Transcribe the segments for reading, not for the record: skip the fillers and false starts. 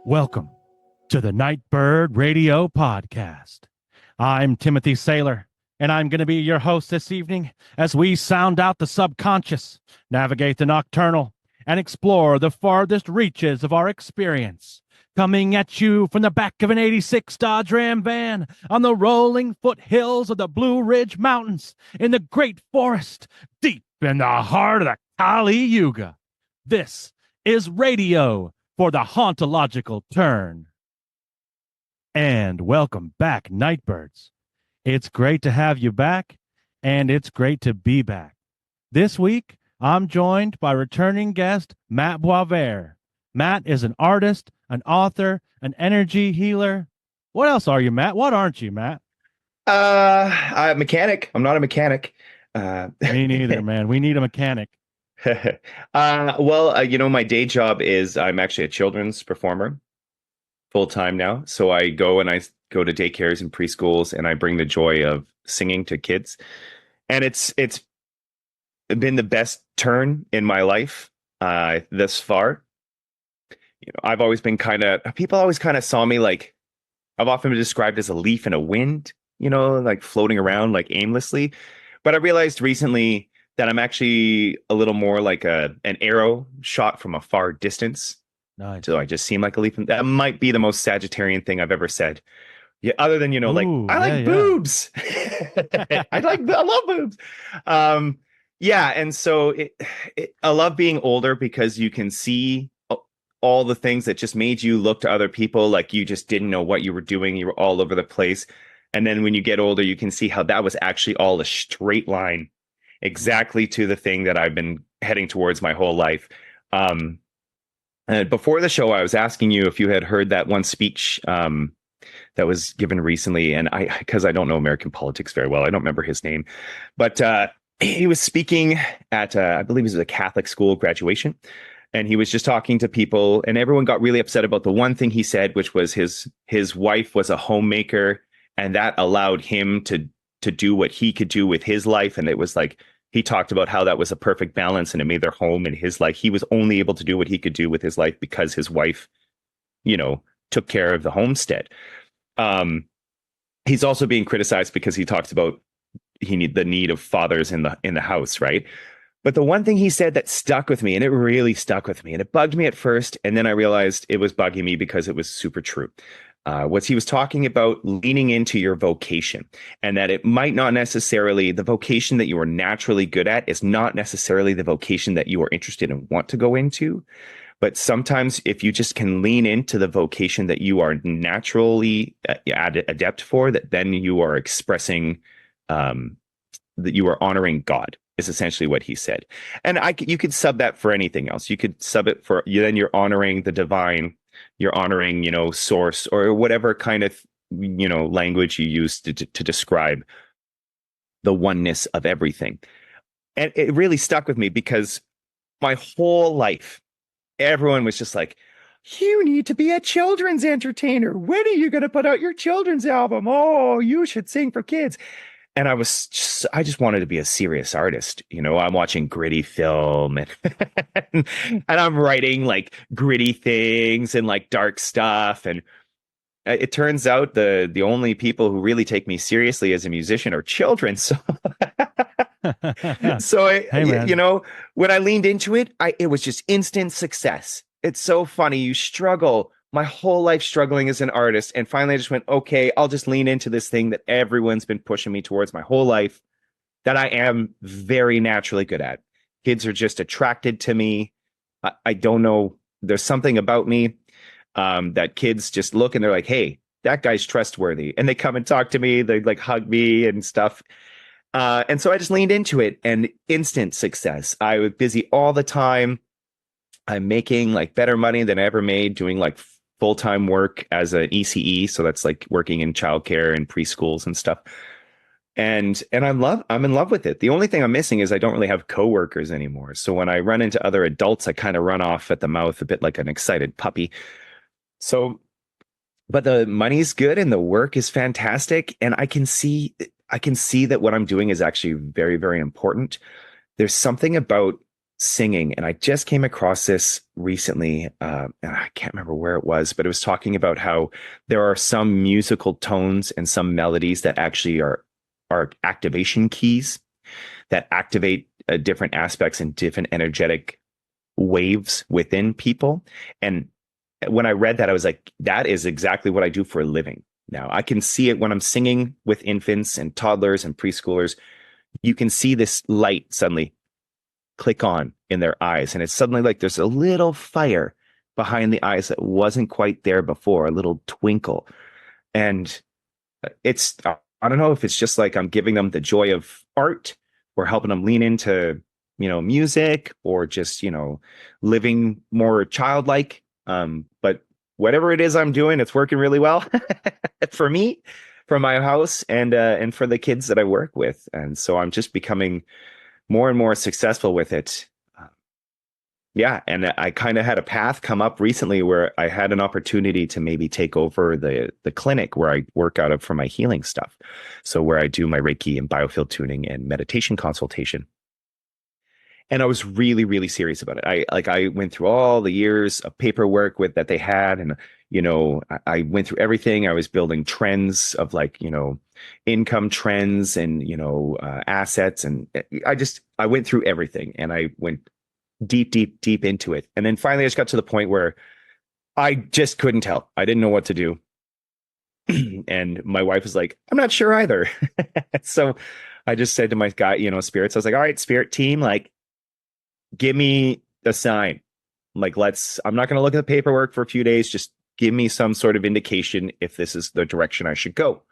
Welcome to the Nightbird Radio Podcast. I'm Timothy Saylor, and I'm going to be your host this evening as we sound out the subconscious, navigate the nocturnal, and explore the farthest reaches of our experience. Coming at you from the back of an 86 Dodge Ram van on the rolling foothills of the Blue Ridge Mountains in the Great Forest, deep in the heart of the Kali Yuga. This is radio for the hauntological turn. And welcome back, Nightbirds. It's great to have you back, and it's great to be back. This week, I'm joined by returning guest Matt Boisvert. Matt is an artist, an author, an energy healer. What else are you, Matt? What aren't you, Matt? I'm a mechanic. I'm not a mechanic. Me neither, man. We need a mechanic. My day job is I'm actually a children's performer full time now. So I go to daycares and preschools, and I bring the joy of singing to kids. And it's been the best turn in my life thus far. I've always been people always kind of saw me like, I've often been described as a leaf in a wind, like floating around like aimlessly. But I realized recently that I'm actually a little more like an arrow shot from a far distance. Nice. So I just seem like a leaf. That might be the most Sagittarian thing I've ever said. Yeah, other than, I like boobs. I love boobs. And so I love being older because you can see all the things that just made you look to other people like you just didn't know what you were doing. You were all over the place. And then when you get older, you can see how that was actually all a straight line exactly to the thing that I've been heading towards my whole life. And before the show, I was asking you if you had heard that one speech that was given recently. And because I don't know American politics very well, I don't remember his name. But he was speaking at, I believe it was a Catholic school graduation. And he was just talking to people, and everyone got really upset about the one thing he said, which was his wife was a homemaker, and that allowed him to do what he could do with his life. And it was like, he talked about how that was a perfect balance, and it made their home and his life. He was only able to do what he could do with his life because his wife, took care of the homestead. He's also being criticized because he talks about the need of fathers in the house, right? But the one thing he said that stuck with me, and it really stuck with me, and it bugged me at first, and then I realized it was bugging me because it was super true. He was talking about leaning into your vocation, and that it might not necessarily, the vocation that you are naturally good at is not necessarily the vocation that you are interested and want to go into. But sometimes if you just can lean into the vocation that you are naturally adept for, that then you are expressing that you are honoring God, is essentially what he said. And you could sub that for anything else. You could sub it for, then you're honoring the divine, you're honoring, source, or whatever kind of, language you use to describe the oneness of everything. And it really stuck with me because my whole life, everyone was just like, you need to be a children's entertainer. When are you going to put out your children's album? Oh, you should sing for kids. And I just wanted to be a serious artist. I'm watching gritty film and I'm writing like gritty things and like dark stuff. And it turns out the only people who really take me seriously as a musician are children. So, when I leaned into it, it was just instant success. It's so funny. You struggle. My whole life struggling as an artist. And finally, I just went, okay, I'll just lean into this thing that everyone's been pushing me towards my whole life that I am very naturally good at. Kids are just attracted to me. I don't know. There's something about me that kids just look and they're like, hey, that guy's trustworthy. And they come and talk to me. They like hug me and stuff. And so I just leaned into it and instant success. I was busy all the time. I'm making like better money than I ever made doing like full-time work as an ECE. So that's like working in childcare and preschools and stuff. And I'm in love with it. The only thing I'm missing is I don't really have coworkers anymore. So when I run into other adults, I kind of run off at the mouth a bit like an excited puppy. So, but the money's good and the work is fantastic. And I can see that what I'm doing is actually very, very important. There's something about singing, and I just came across this recently. And I can't remember where it was, but it was talking about how there are some musical tones and some melodies that actually are activation keys that activate different aspects and different energetic waves within people. And when I read that, I was like, that is exactly what I do for a living. Now I can see it when I'm singing with infants and toddlers and preschoolers. You can see this light suddenly click on in their eyes. And it's suddenly like there's a little fire behind the eyes that wasn't quite there before, a little twinkle. And it's, I don't know if it's just like I'm giving them the joy of art or helping them lean into, music or just, living more childlike. But whatever it is I'm doing, it's working really well for me, for my house, and for the kids that I work with. And so I'm just becoming more and more successful with it. Yeah, and I kind of had a path come up recently where I had an opportunity to maybe take over the clinic where I work out of for my healing stuff. So where I do my Reiki and biofield tuning and meditation consultation. And I was really, really serious about it. I went through all the years of paperwork with that they had, and I went through everything. I was building trends of like income trends and assets, and I went through everything, and I went deep, deep, deep into it. And then finally, I just got to the point where I just couldn't tell. I didn't know what to do, and my wife was like, "I'm not sure either." So I just said to my guy, spirits, I was like, "All right, spirit team, like, give me a sign. Like, I'm not going to look at the paperwork for a few days. Just give me some sort of indication if this is the direction I should go."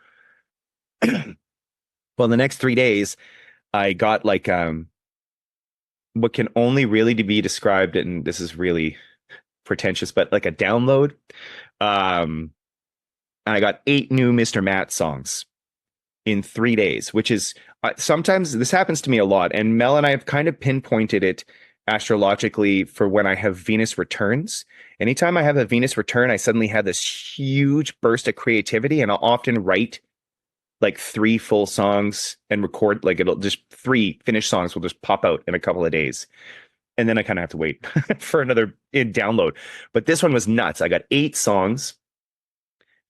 Well, the next 3 days, I got like what can only really be described, and this is really pretentious, but like a download. And I got 8 new Mr. Matt songs in 3 days, which is sometimes this happens to me a lot. And Mel and I have kind of pinpointed it astrologically for when I have Venus returns. Anytime I have a Venus return, I suddenly have this huge burst of creativity, and I'll often write like 3 full songs and record, like it'll just 3 finished songs will just pop out in a couple of days. And then I kind of have to wait for another download. But this one was nuts. I got 8 songs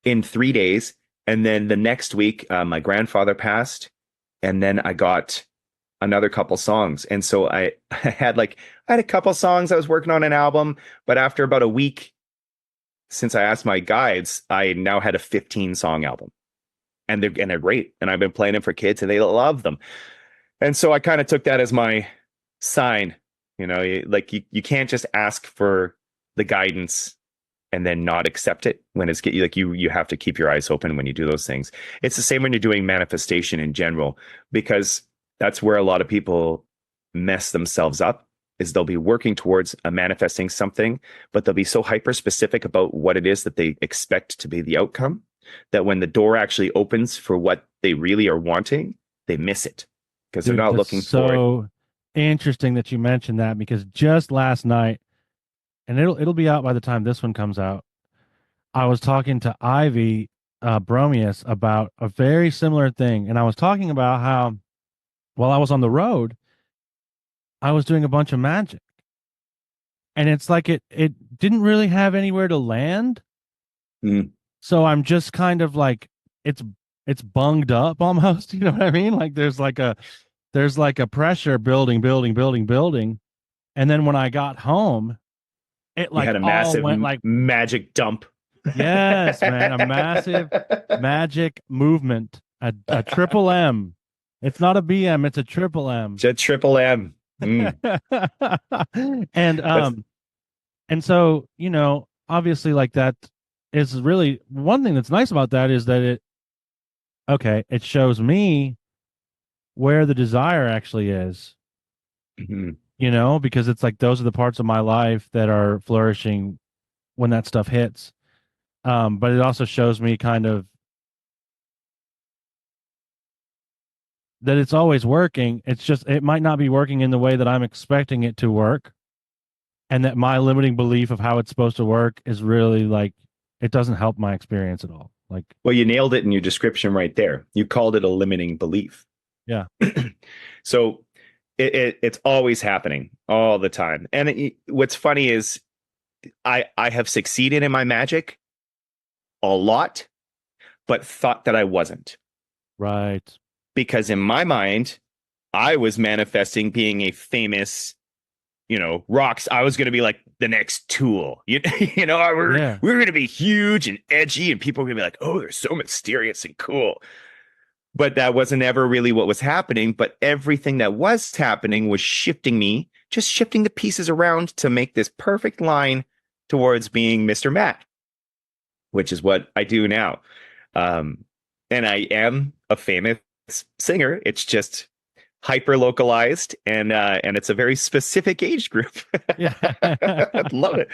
in 3 days. And then the next week, my grandfather passed. And then I got another couple songs. And so I had a couple songs. I was working on an album. But after about a week, since I asked my guides, I now had a 15-song album. And they're great. And I've been playing them for kids and they love them. And so I kind of took that as my sign. You can't just ask for the guidance and then not accept it when it's you have to keep your eyes open when you do those things. It's the same when you're doing manifestation in general, because that's where a lot of people mess themselves up, is they'll be working towards manifesting something, but they'll be so hyper specific about what it is that they expect to be the outcome that when the door actually opens for what they really are wanting, they miss it because they're not looking for it. So interesting that you mentioned that, because just last night, and it'll be out by the time this one comes out, I was talking to Ivy Bromius about a very similar thing. And I was talking about how while I was on the road, I was doing a bunch of magic. And it's like it didn't really have anywhere to land. Mm. So I'm just kind of like it's bunged up almost, you know what I mean? Like there's like a pressure building. And then when I got home, it like had a massive went like magic dump. Yes, man, a massive magic movement, a triple M. It's not a BM, it's a triple M. It's a triple M. Mm. And so, obviously like that is really one thing that's nice about that is that it shows me where the desire actually is. Mm-hmm. Because it's like those are the parts of my life that are flourishing when that stuff hits. But it also shows me kind of that it's always working. It's just it might not be working in the way that I'm expecting it to work. And that my limiting belief of how it's supposed to work is really like it doesn't help my experience at all. Like, well, you nailed it in your description right there. You called it a limiting belief. Yeah. So It's always happening all the time. And what's funny is I have succeeded in my magic a lot, but thought that I wasn't. Right. Because in my mind, I was manifesting being a famous, rocks. I was going to be like the next Tool. Yeah. we're going to be huge and edgy, and people are going to be like, oh, they're so mysterious and cool. But that wasn't ever really what was happening. But everything that was happening was just shifting the pieces around to make this perfect line towards being Mr. Matt, which is what I do now. And I am a famous singer. It's just hyper localized, and it's a very specific age group. Yeah. I love it.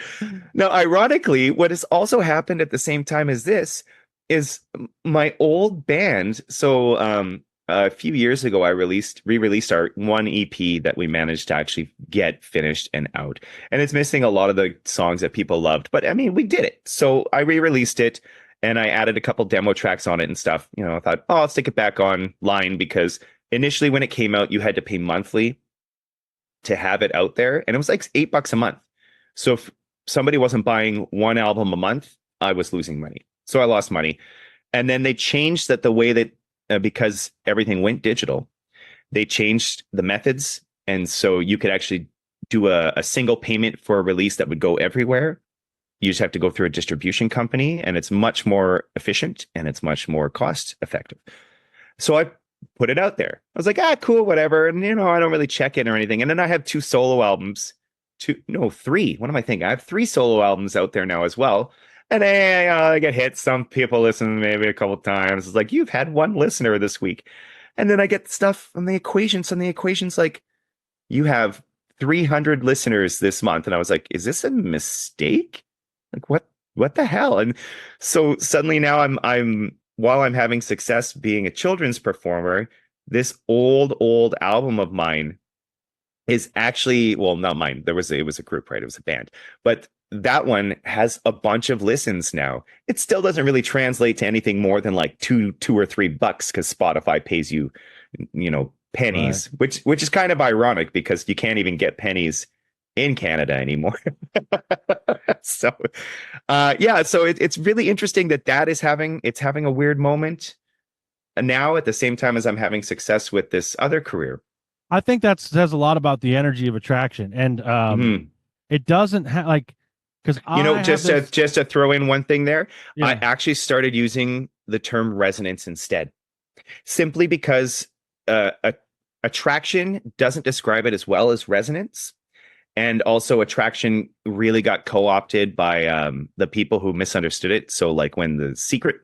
Now, ironically, what has also happened at the same time as this is my old band. So a few years ago, I re-released our one EP that we managed to actually get finished and out. And it's missing a lot of the songs that people loved. But I mean, we did it. So I re-released it and I added a couple demo tracks on it and stuff. I thought, oh, I'll stick it back online because initially when it came out, you had to pay monthly to have it out there. And it was like $8 a month. So if somebody wasn't buying one album a month, I was losing money. So I lost money. And then they changed that the way that, because everything went digital, they changed the methods. And so you could actually do a single payment for a release that would go everywhere. You just have to go through a distribution company, and it's much more efficient and it's much more cost effective. So I put it out there. I was like, cool, whatever. And, I don't really check it or anything. And then I have 2 solo albums, 3. What am I thinking? I have 3 solo albums out there now as well. And I get hit. Some people listen maybe a couple times. It's like, you've had 1 listener this week. And then I get stuff on the equations. And the equation's like, you have 300 listeners this month. And I was like, is this a mistake? Like, what the hell? And so suddenly now while I'm having success being a children's performer, this old album of mine is actually, well, not mine. It was a group, right? It was a band. But that one has a bunch of listens now. It still doesn't really translate to anything more than like $2 or $3 because Spotify pays you, pennies, right. which is kind of ironic because you can't even get pennies in Canada anymore. So it's really interesting that is having a weird moment now at the same time as I'm having success with this other career. I think that says a lot about the energy of attraction, and it doesn't have like, because just to throw in one thing there, yeah. I actually started using the term resonance instead, simply because attraction doesn't describe it as well as resonance. And also attraction really got co-opted by the people who misunderstood it. So like when The Secret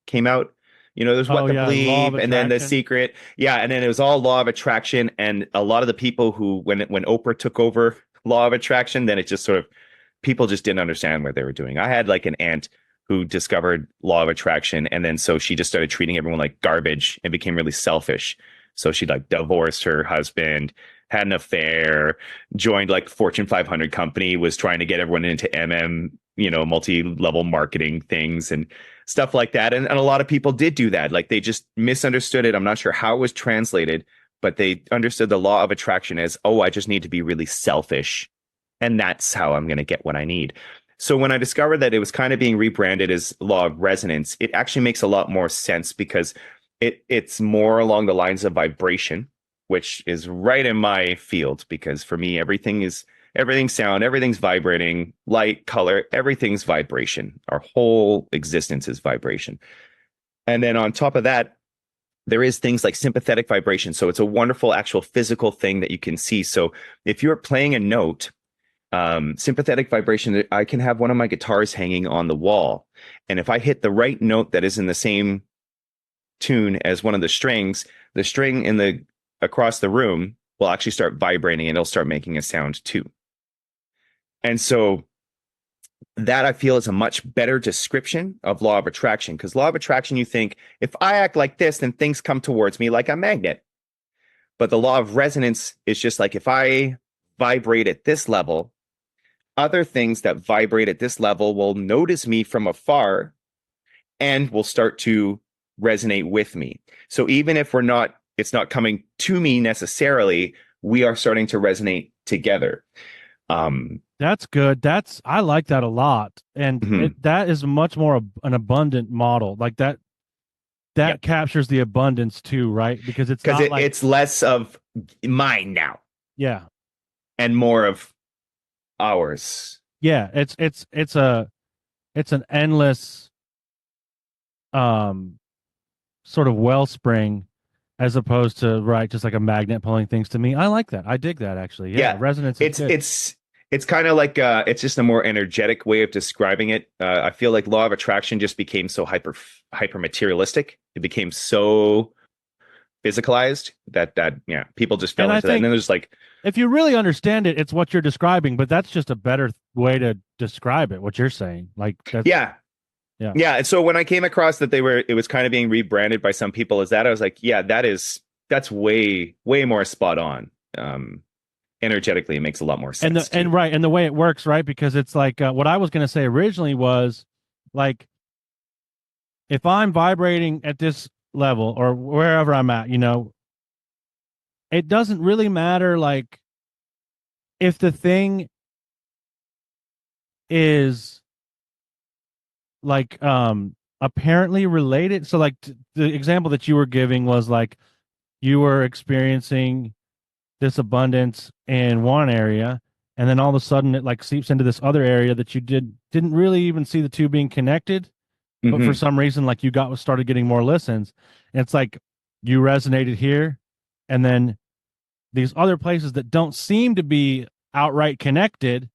came out, there's What to Believe and then The Secret. Yeah. And then it was all Law of Attraction. And a lot of the people who, when Oprah took over Law of Attraction, then it just sort of, people just didn't understand what they were doing. I had like an aunt who discovered Law of Attraction. And then so she just started treating everyone like garbage and became really selfish. So she like divorced her husband, had an affair, joined like Fortune 500 company, was trying to get everyone into multi-level marketing things and stuff like that. And a lot of people did do that. Like they just misunderstood it. I'm not sure how it was translated, but they understood the law of attraction as, I just need to be really selfish. And that's how I'm going to get what I need. So when I discovered that it was kind of being rebranded as law of resonance, it actually makes a lot more sense because it's more along the lines of vibration, which is right in my field, because for me, everything's sound, everything's vibrating, light, color, everything's vibration. Our whole existence is vibration. And then on top of that, there is things like sympathetic vibration. So it's a wonderful actual physical thing that you can see. So if you're playing a note, sympathetic vibration, I can have one of my guitars hanging on the wall. And if I hit the right note that is in the same tune as one of the strings, the string across the room will actually start vibrating and it'll start making a sound too. And so that I feel is a much better description of law of attraction, because law of attraction, you think if I act like this, then things come towards me like a magnet. But the law of resonance is just like, if I vibrate at this level, other things that vibrate at this level will notice me from afar and will start to resonate with me. So even if it's not coming to me necessarily, we are starting to resonate together. That's good. I like that a lot. And Mhm. that is much more an abundant model. Like Yeah, that captures the abundance too, right? Because it's because not like, it's less of mine now yeah, and more of ours. yeah, it's an endless um sort of wellspring as opposed to right just like a magnet pulling things to me. I like that. I dig that actually. Yeah, Yeah, resonance is it's good. it's it's kind of like it's just a more energetic way of describing it. I feel like law of attraction just became so hyper materialistic. It became so physicalized that yeah, people just And fell I into that. And think then there's like, if you really understand it, it's what you're describing, but that's just a better way to describe it, what you're saying. Like that's yeah, yeah. yeah. And so when I came across that it was kind of being rebranded by some people as that, I was like, yeah, that's way more spot on. Energetically, it makes a lot more And sense too. the way it works, right? Because it's like what I was going to say originally was like if I'm vibrating at this level or wherever I'm at, it doesn't really matter like if the thing is like apparently related. So like the example that you were giving was like you were experiencing this abundance in one area and then all of a sudden it like seeps into this other area that you didn't really even see the two being connected, but for Hmm. some reason like you got started getting more listens. And it's like you resonated here and then these other places that don't seem to be outright connected,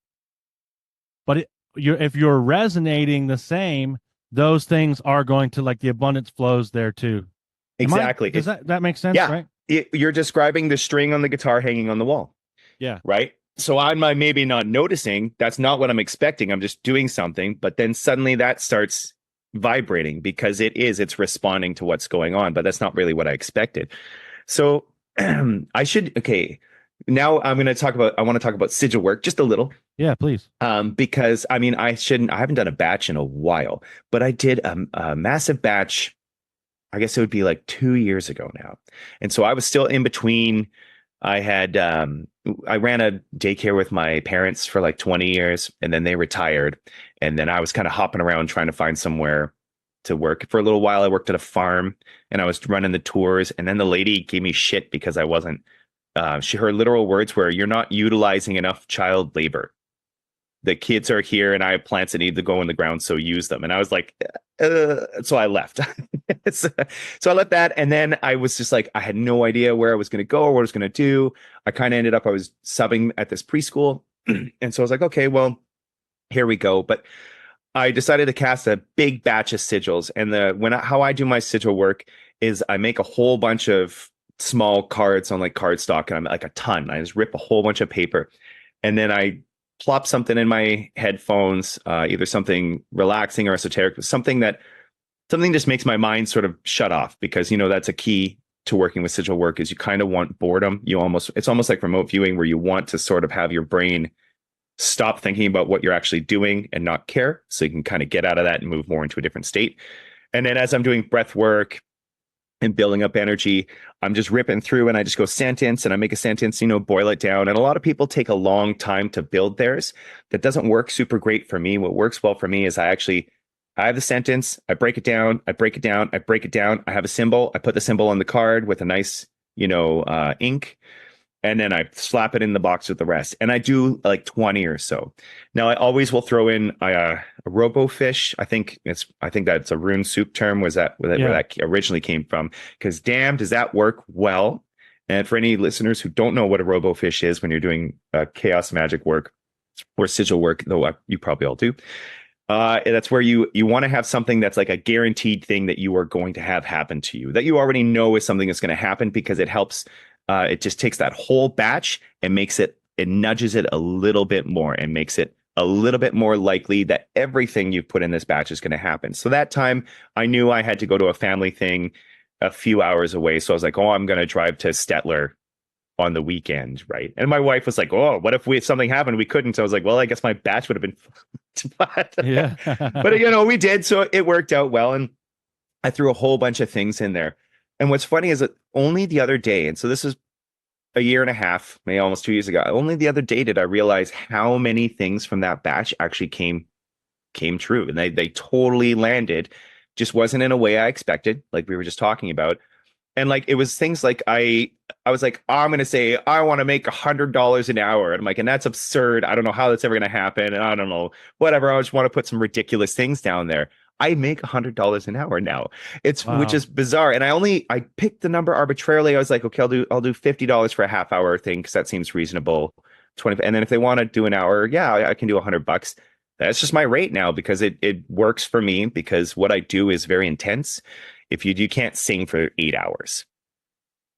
but if you're resonating the same, those things are going to like the abundance flows there too. Exactly. Does that make sense, Yeah, right? you're describing the string on the guitar hanging on the wall, Yeah. right? So I'm maybe not noticing. That's not what I'm expecting. I'm just doing something, but then suddenly that starts vibrating because it's responding to what's going on, but that's not really what I expected. So okay. Now I want to talk about sigil work just a little. Yeah, please. Because I mean, I haven't done a batch in a while, but I did a massive batch. I guess it would be like 2 years ago now. And so I was still in between. I had I ran a daycare with my parents for like 20 years and then they retired. And then I was kind of hopping around trying to find somewhere to work. For a little while I worked at a farm and I was running the tours. And then the lady gave me shit because I wasn't her literal words were, "You're not utilizing enough child labor. The kids are here and I have plants that need to go in the ground, so use them." And I was like, so I left. so, so I left that. And then I was just like, I had no idea where I was going to go or what I was going to do. I kind of ended up, I was subbing at this preschool. And so I was like, okay, well, here we go. But I decided to cast a big batch of sigils. And how I do my sigil work is I make a whole bunch of small cards on like cardstock and I'm like a ton. I just rip a whole bunch of paper and then I plop something in my headphones, either something relaxing or esoteric, something just makes my mind sort of shut off because that's a key to working with sigil work is you kind of want boredom. It's almost like remote viewing where you want to sort of have your brain stop thinking about what you're actually doing and not care. So you can kind of get out of that and move more into a different state. And then as I'm doing breath work and building up energy, I'm just ripping through and I just go sentence and I make a sentence, boil it down. And a lot of people take a long time to build theirs. That doesn't work super great for me. What works well for me is I have the sentence, I break it down, I break it down, I break it down. I have a symbol, I put the symbol on the card with a nice, ink. And then I slap it in the box with the rest. And I do like 20 or so. Now I always will throw in a robofish. I think that's a rune soup term. Where Yeah. that originally came from? Because damn, does that work well? And for any listeners who don't know what a robofish is when you're doing chaos magic work or sigil work, though you probably all do. That's where you want to have something that's like a guaranteed thing that you are going to have happen to you, that you already know is something that's going to happen because it helps. It just takes that whole batch and it nudges it a little bit more and makes it a little bit more likely that everything you've put in this batch is going to happen. So that time I knew I had to go to a family thing a few hours away. So I was like, oh, I'm going to drive to Stettler on the weekend, right? And my wife was like, "Oh, what if something happened? We couldn't." So I was like, "Well, I guess my batch would have been," Yeah. but we did. So it worked out well, and I threw a whole bunch of things in there. And what's funny is that only the other day, and so this is a year and a half, maybe almost 2 years ago. Only the other day did I realize how many things from that batch actually came true, and they totally landed. Just wasn't in a way I expected, like we were just talking about. And like it was things like I was like, I'm gonna say I want to make $100 an hour. And I'm like, and that's absurd. I don't know how that's ever gonna happen. And I don't know, whatever. I just want to put some ridiculous things down there. I make $100 an hour now. It's which Wow. is bizarre. And I picked the number arbitrarily. I was like, okay, I'll do $50 for a half hour thing because that seems reasonable. 20, and then if they want to do an hour, yeah, I can do $100. That's just my rate now because it works for me because what I do is very intense. If you can't sing for 8 hours,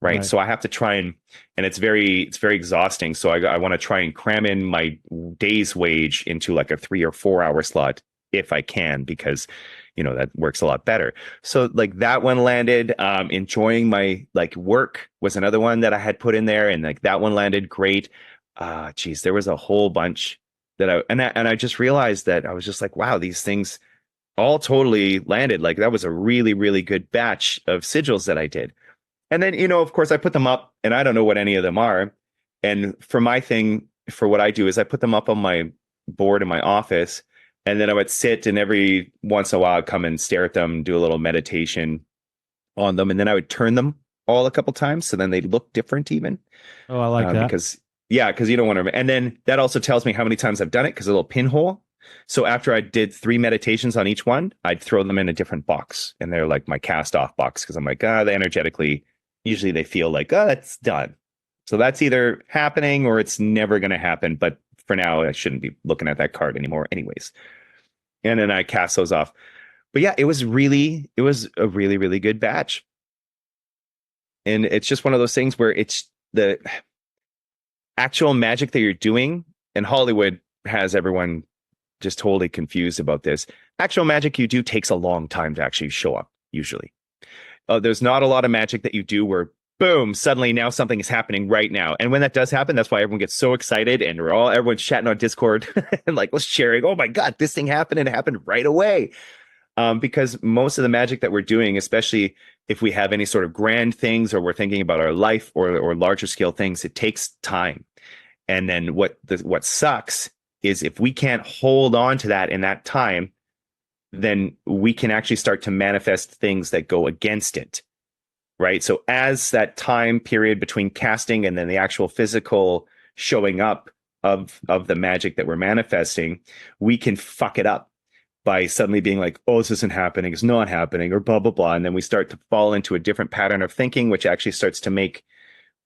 right? Right. So I have to try and it's very exhausting. So I want to try and cram in my day's wage into like a 3 or 4 hour slot if I can, because that works a lot better. So like that one landed. Enjoying my like work was another one that I had put in there, and like that one landed great. Geez, there was a whole bunch that I just realized that I was just like, wow, these things all totally landed. Like that was a really, really good batch of sigils that I did. And then, of course, I put them up and I don't know what any of them are. And for my thing, for what I do is I put them up on my board in my office. And then I would sit and every once in a while I'd come and stare at them, do a little meditation on them. And then I would turn them all a couple times. So then they look different even. Oh, I like that. Because you don't want to. And then that also tells me how many times I've done it because a little pinhole. So after I did 3 meditations on each one, I'd throw them in a different box. And they're like my cast off box because I'm like, they energetically, usually they feel like, it's done. So that's either happening or it's never going to happen. But for now, I shouldn't be looking at that card anymore anyways. And then I cast those off. But yeah, it was a really, really good batch. And it's just one of those things where it's the actual magic that you're doing, and Hollywood has everyone just totally confused about this. Actual magic you do takes a long time to actually show up, usually. There's not a lot of magic that you do where, boom, suddenly now something is happening right now. And when that does happen, that's why everyone gets so excited and everyone's chatting on Discord and like, let's sharing, oh my God, this thing happened and it happened right away. Because most of the magic that we're doing, especially if we have any sort of grand things or we're thinking about our life or larger scale things, it takes time. And then what sucks is if we can't hold on to that in that time, then we can actually start to manifest things that go against it, right? So as that time period between casting and then the actual physical showing up of the magic that we're manifesting, we can fuck it up by suddenly being like, oh, this isn't happening, it's not happening, or blah, blah, blah. And then we start to fall into a different pattern of thinking, which actually starts to make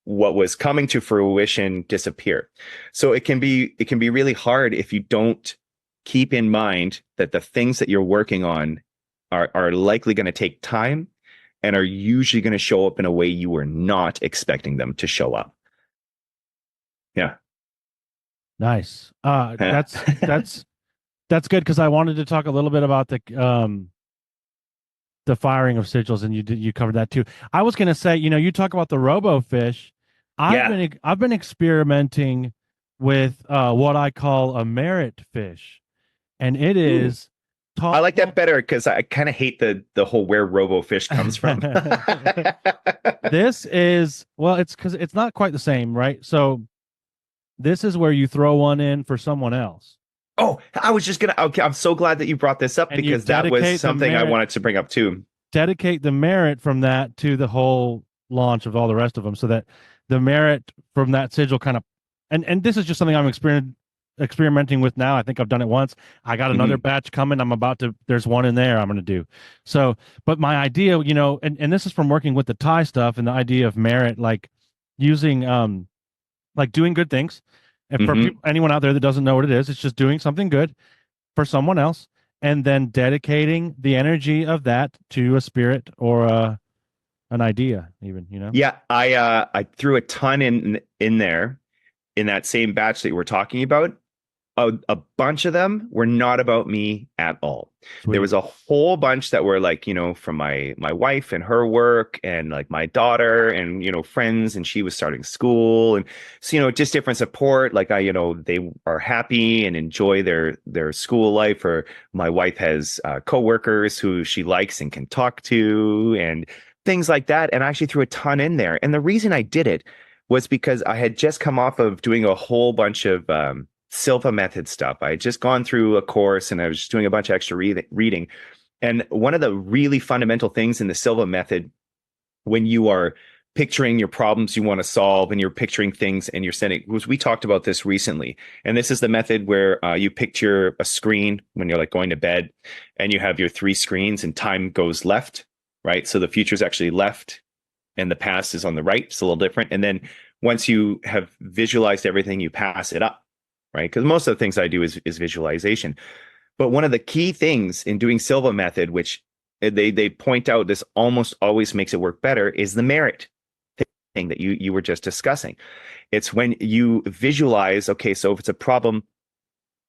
what was coming to fruition disappear. So it can be really hard if you don't keep in mind that the things that you're working on are likely going to take time and are usually going to show up in a way you were not expecting them to show up. Yeah. Nice. That's good because I wanted to talk a little bit about the firing of sigils, and you covered that too. I was going to say, you talk about the robo fish. I've been experimenting with what I call a merit fish, and it is. I like that better because I kind of hate the whole where robo fish comes from. This is it's because it's not quite the same, right? So this is where you throw one in for someone else. Oh, I was just gonna. Okay, I'm so glad that you brought this up And because that was something I wanted to bring up too. Dedicate the merit from that to the whole launch of all the rest of them, so that the merit from that sigil kind of, and this is just something I'm experimenting with now. I think I've done it once. I got another batch coming. There's one in there I'm going to do. So, but my idea, and this is from working with the Thai stuff and the idea of merit, like using, like doing good things. And for anyone out there that doesn't know what it is, it's just doing something good for someone else and then dedicating the energy of that to a spirit or an idea even, Yeah, I threw a ton in there in that same batch that you were talking about. A bunch of them were not about me at all. Sweet. There was a whole bunch that were like, from my wife and her work and like my daughter and, friends, and she was starting school, and so, just different support. Like they are happy and enjoy their school life, or my wife has coworkers who she likes and can talk to and things like that. And I actually threw a ton in there. And the reason I did it was because I had just come off of doing a whole bunch of Silva method stuff. I had just gone through a course and I was just doing a bunch of extra reading. And one of the really fundamental things in the Silva method, when you are picturing your problems you want to solve and you're picturing things and you're sending, was we talked about this recently. And this is the method where you picture a screen when you're like going to bed and you have your three screens and time goes left, right? So the future is actually left and the past is on the right. It's a little different. And then once you have visualized everything, you pass it up, right? Because most of the things I do is visualization. But one of the key things in doing Silva method, which they point out this almost always makes it work better, is the merit thing that you were just discussing. It's when you visualize, okay, so if it's a problem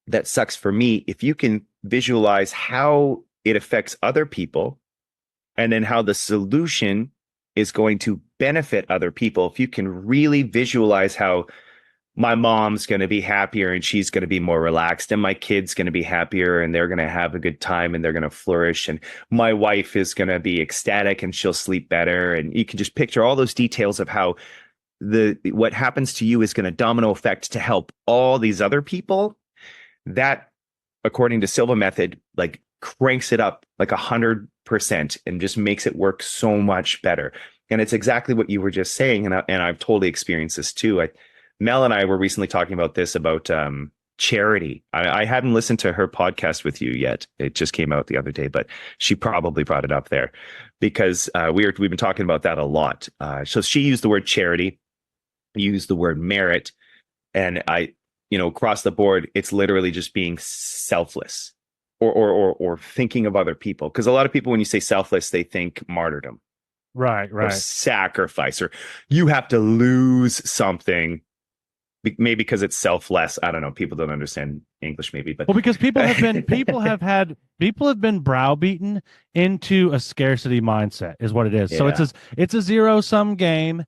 that sucks for me, if you can visualize how it affects other people and then how the solution is going to benefit other people, if you can really visualize how my mom's going to be happier and she's going to be more relaxed and my kid's going to be happier and they're going to have a good time and they're going to flourish and my wife is going to be ecstatic and she'll sleep better, and you can just picture all those details of how what happens to you is going to domino effect to help all these other people. That, according to Silva method, like cranks it up like 100% and just makes it work so much better. And it's exactly what you were just saying, and I've totally experienced this too. Mel and I were recently talking about this, about charity. I hadn't listened to her podcast with you yet. It just came out the other day, but she probably brought it up there because we've been talking about that a lot. So she used the word charity, used the word merit, and across the board, it's literally just being selfless or thinking of other people. Because a lot of people, when you say selfless, they think martyrdom. Right. Or sacrifice, or you have to lose something. Maybe because it's selfless. I don't know. People don't understand English, maybe, but because people have been browbeaten into a scarcity mindset, is what it is. Yeah. So it's a zero-sum game.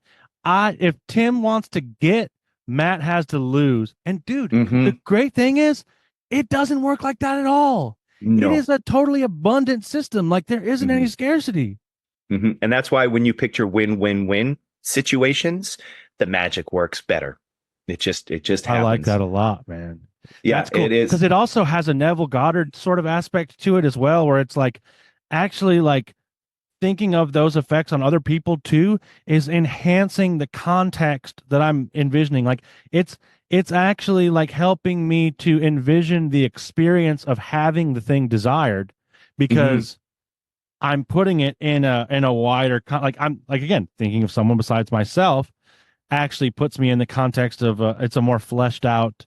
If Tim wants to get, Matt has to lose. And dude, the great thing is, it doesn't work like that at all. No. It is a totally abundant system. Like there isn't any scarcity. And that's why when you picture win-win-win situations, the magic works better. It just happens. I like that a lot, man. Yeah, cool. It is. Because it also has a Neville Goddard sort of aspect to it as well, where it's like actually like thinking of those effects on other people too is enhancing the context that I'm envisioning. Like it's actually like helping me to envision the experience of having the thing desired, because I'm putting it in a wider I'm like, again, thinking of someone besides myself actually puts me in the context of it's a more fleshed out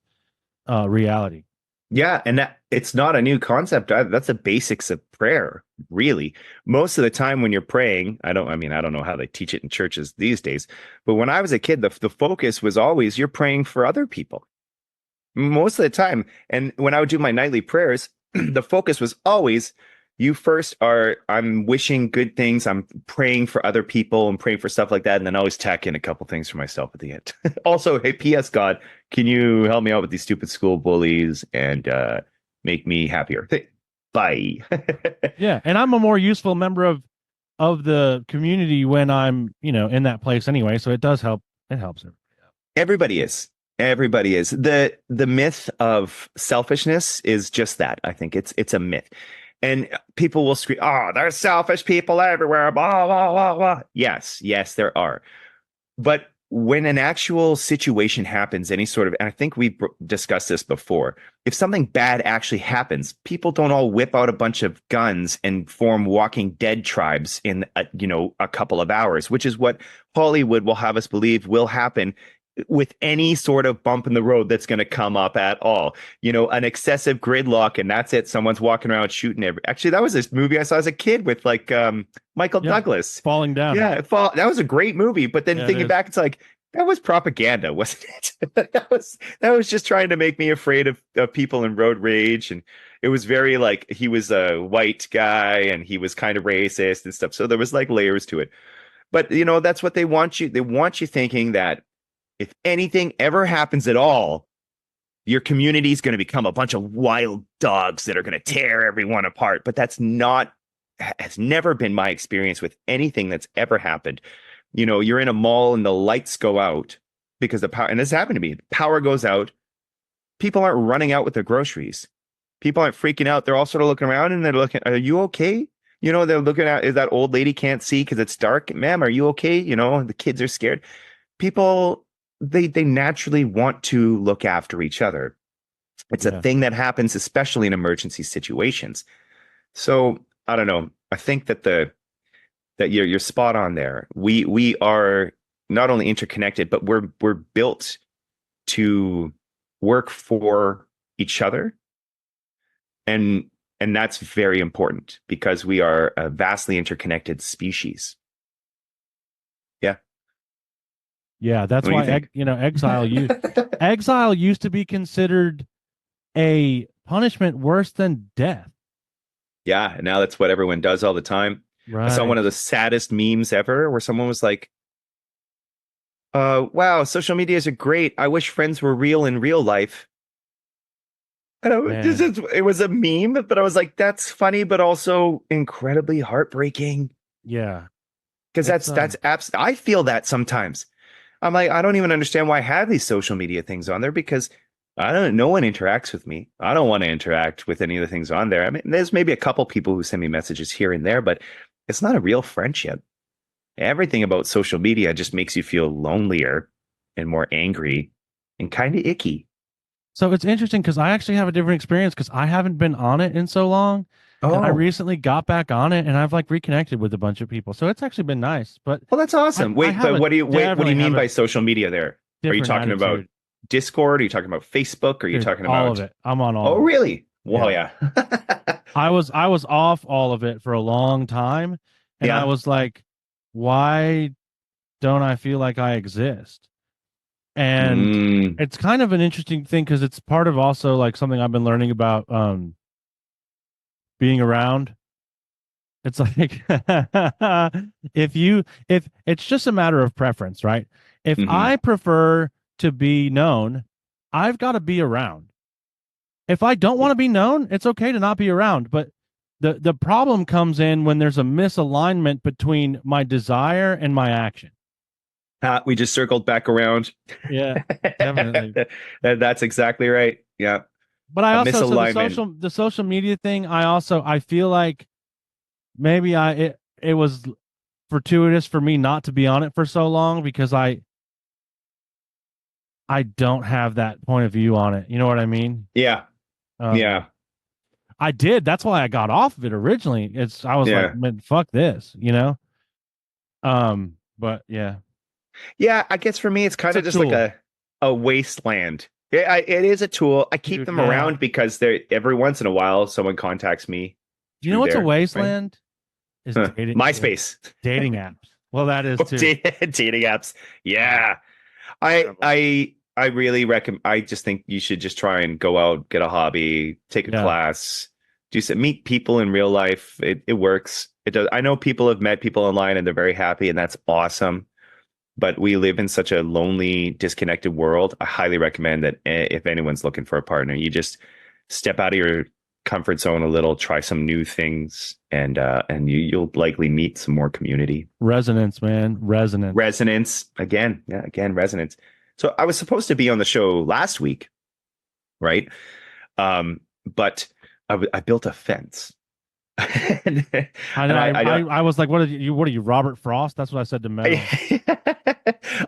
reality. Yeah, and that it's not a new concept. That's the basics of prayer, really. Most of the time when you're praying, I don't know how they teach it in churches these days, but when I was a kid, the focus was always you're praying for other people. Most of the time. And when I would do my nightly prayers, the focus was always, you first I'm wishing good things. I'm praying for other people and praying for stuff like that. And then I always tack in a couple things for myself at the end. Also, hey, P.S. God, can you help me out with these stupid school bullies and make me happier? Bye. Yeah. And I'm a more useful member of the community when I'm, in that place anyway. So it does help. It helps. Everybody is. The myth of selfishness is just that. I think it's a myth. And people will scream, "Oh, there's selfish people everywhere, blah, blah, blah, blah." Yes, there are. But when an actual situation happens, any sort of, and I think we've discussed this before, if something bad actually happens, people don't all whip out a bunch of guns and form Walking Dead tribes in, a couple of hours, which is what Hollywood will have us believe will happen with any sort of bump in the road that's going to come up at all. An excessive gridlock, and that's it. Someone's walking around shooting Actually, that was this movie I saw as a kid with Michael Douglas. Falling Down. Yeah, that was a great movie. But then thinking back, it's like, that was propaganda, wasn't it? that was just trying to make me afraid of people in road rage. And it was very like, he was a white guy and he was kind of racist and stuff. So there was like layers to it. But, that's what they want you. They want you thinking that if anything ever happens at all, your community is going to become a bunch of wild dogs that are going to tear everyone apart. But has never been my experience with anything that's ever happened. You're in a mall and the lights go out because the power, and this happened to me, power goes out. People aren't running out with their groceries. People aren't freaking out. They're all sort of looking around and they're looking, are you okay? You know, they're looking at, is that old lady can't see because it's dark? Ma'am, are you okay? You know, the kids are scared. People, they naturally want to look after each other. It's a thing that happens, especially in emergency situations. So I don't know. I think that that you're spot on there. We are not only interconnected, but we're built to work for each other. And that's very important because we are a vastly interconnected species. Yeah. Yeah, that's why exile used to be considered a punishment worse than death. Yeah, and now that's what everyone does all the time. Right. I saw one of the saddest memes ever where someone was like, wow, social medias are great. I wish friends were real in real life. And it was a meme, but I was like, that's funny, but also incredibly heartbreaking. Yeah. Because that's I feel that sometimes. I'm like, I don't even understand why I have these social media things on there because no one interacts with me. I don't want to interact with any of the things on there. I mean, there's maybe a couple people who send me messages here and there, but it's not a real friendship. Everything about social media just makes you feel lonelier and more angry and kind of icky. So it's interesting because I actually have a different experience because I haven't been on it in so long. Oh. And I recently got back on it and I've like reconnected with a bunch of people. So it's actually been nice. But well, that's awesome. But what do you mean by social media there? Are you talking about Discord? Are you talking about Facebook? Are you talking about all of it? I'm on all of it. Oh, really? Well, yeah. I was off all of it for a long time. And I was like, why don't I feel like I exist? And it's kind of an interesting thing because it's part of also like something I've been learning about being around. It's like if it's just a matter of preference, right? If I prefer to be known, I've got to be around. If I don't want to be known, it's okay to not be around. But the problem comes in when there's a misalignment between my desire and my action. We just circled back around. Yeah, definitely. That's exactly right. Yeah. But I also the social media thing, I feel like maybe it was fortuitous for me not to be on it for so long because I don't have that point of view on it. You know what I mean? Yeah. Yeah. I did. That's why I got off of it originally. I was like, man, fuck this, you know? But yeah. Yeah, I guess for me, it's kind of just tool. Like a wasteland. It is a tool. I keep them around because every once in a while, someone contacts me. Do you know what's a wasteland? Right? Is MySpace. Dating apps. Well, that is too. Dating apps. Yeah. I really recommend, I just think you should just try and go out, get a hobby, take a class, meet people in real life. It works. It does. I know people have met people online and they're very happy and that's awesome. But we live in such a lonely, disconnected world. I highly recommend that if anyone's looking for a partner, you just step out of your comfort zone a little, try some new things, and you'll likely meet some more community. Resonance, man. Resonance. Again, resonance. So I was supposed to be on the show last week, right? But I built a fence. I was like, what are you, Robert Frost? That's what I said to Mel.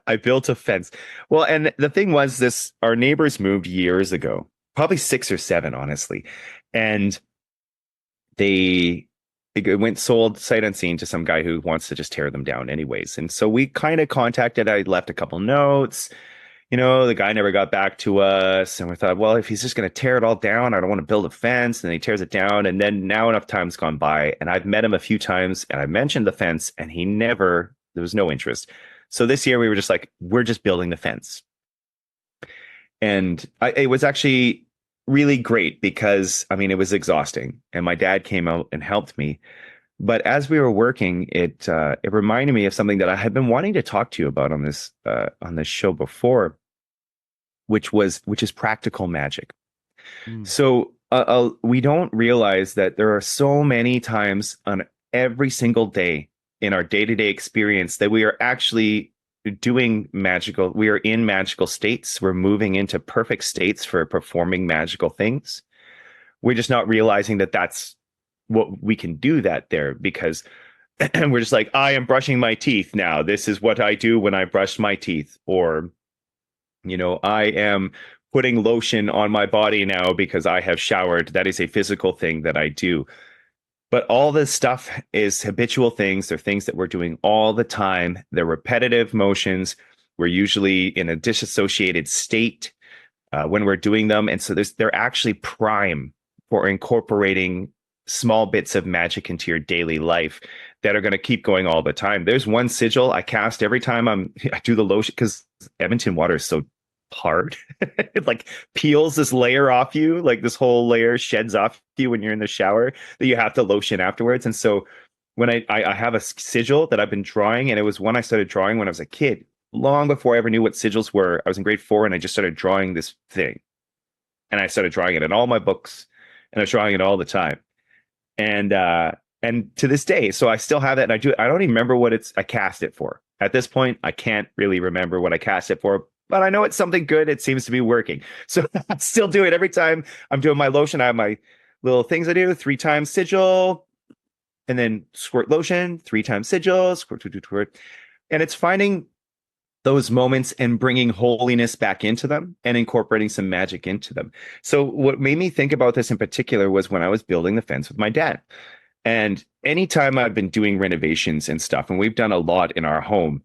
I built a fence. Well, and the thing was our neighbors moved years ago, probably 6 or 7, honestly. And it went sold sight unseen to some guy who wants to just tear them down anyways. And so we kind of contacted, I left a couple notes. You know, the guy never got back to us. And we thought, well, if he's just going to tear it all down, I don't want to build a fence. And then he tears it down. And then now enough time's gone by. And I've met him a few times and I mentioned the fence and there was no interest. So this year we were just like, we're just building the fence. And it was actually really great because, I mean, it was exhausting. And my dad came out and helped me. But as we were working, it reminded me of something that I had been wanting to talk to you about on this show before, which is practical magic. So we don't realize that there are so many times on every single day in our day-to-day experience that we are actually doing magical, we are in magical states. We're moving into perfect states for performing magical things. We're just not realizing that that's what we can do that there, because we're just like, I am brushing my teeth now. This is what I do when I brush my teeth. Or, I am putting lotion on my body now because I have showered. That is a physical thing that I do. But all this stuff is habitual things. They're things that we're doing all the time. They're repetitive motions. We're usually in a disassociated state when we're doing them. And so they're actually prime for incorporating small bits of magic into your daily life that are going to keep going all the time. There's one sigil I cast every time I do the lotion, because Edmonton water is so hard. It like peels this layer off you, like this whole layer sheds off you when you're in the shower, that you have to lotion afterwards. And so when I have a sigil that I've been drawing, and it was one I started drawing when I was a kid, long before I ever knew what sigils were. I was in grade 4 and I just started drawing this thing. And I started drawing it in all my books, and I was drawing it all the time. And to this day, so I still have that, and I don't even remember what I cast it for. At this point, I can't really remember what I cast it for, but I know it's something good. It seems to be working. So I still do it every time I'm doing my lotion. I have my little things I do, 3 times sigil, and then squirt lotion, 3 times sigil, squirt, squirt. And it's finding those moments and bringing holiness back into them and incorporating some magic into them. So what made me think about this in particular was when I was building the fence with my dad. And anytime I've been doing renovations and stuff, and we've done a lot in our home,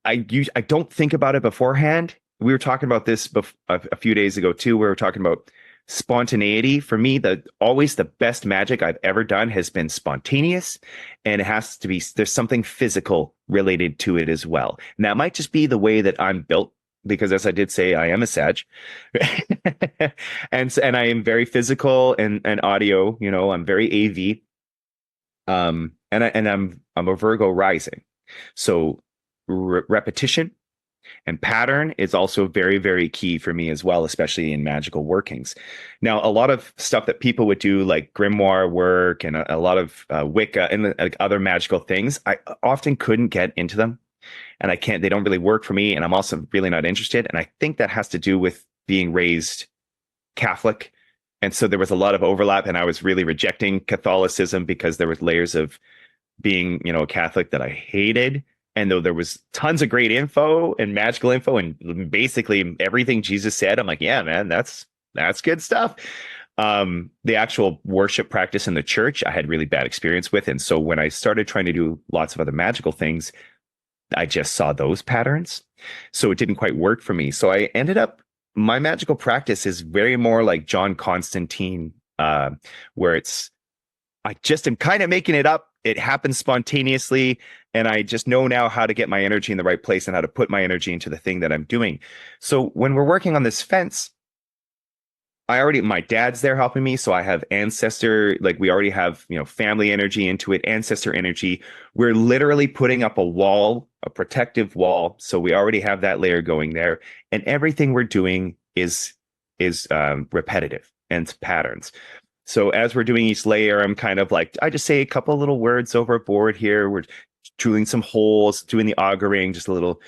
I don't think about it beforehand. We were talking about this a few days ago too. We were talking about spontaneity. For me, always the best magic I've ever done has been spontaneous, and it has to be, there's something physical related to it as well. And that might just be the way that I'm built, because as I did say, I am a Sag. and I am very physical and audio, I'm very AV. And I'm a Virgo rising. So repetition and pattern is also very, very key for me as well, especially in magical workings. Now, a lot of stuff that people would do, like grimoire work and a lot of Wicca and other magical things, I often couldn't get into them. And they don't really work for me. And I'm also really not interested. And I think that has to do with being raised Catholic. And so there was a lot of overlap, and I was really rejecting Catholicism because there was layers of being, a Catholic that I hated. And though there was tons of great info and magical info and basically everything Jesus said, I'm like, yeah, man, that's good stuff. The actual worship practice in the church, I had really bad experience with. And so when I started trying to do lots of other magical things, I just saw those patterns. So it didn't quite work for me. So I ended up, my magical practice is very more like John Constantine, where I just am kind of making it up. It happens spontaneously. And I just know now how to get my energy in the right place and how to put my energy into the thing that I'm doing. So when we're working on this fence, my dad's there helping me. So I have ancestor, like we already have, family energy into it, ancestor energy. We're literally putting up a wall, a protective wall. So we already have that layer going there. And everything we're doing is repetitive and patterns. So as we're doing each layer, I'm kind of like, I just say a couple little words overboard here. We're drilling some holes, doing the auguring, just a little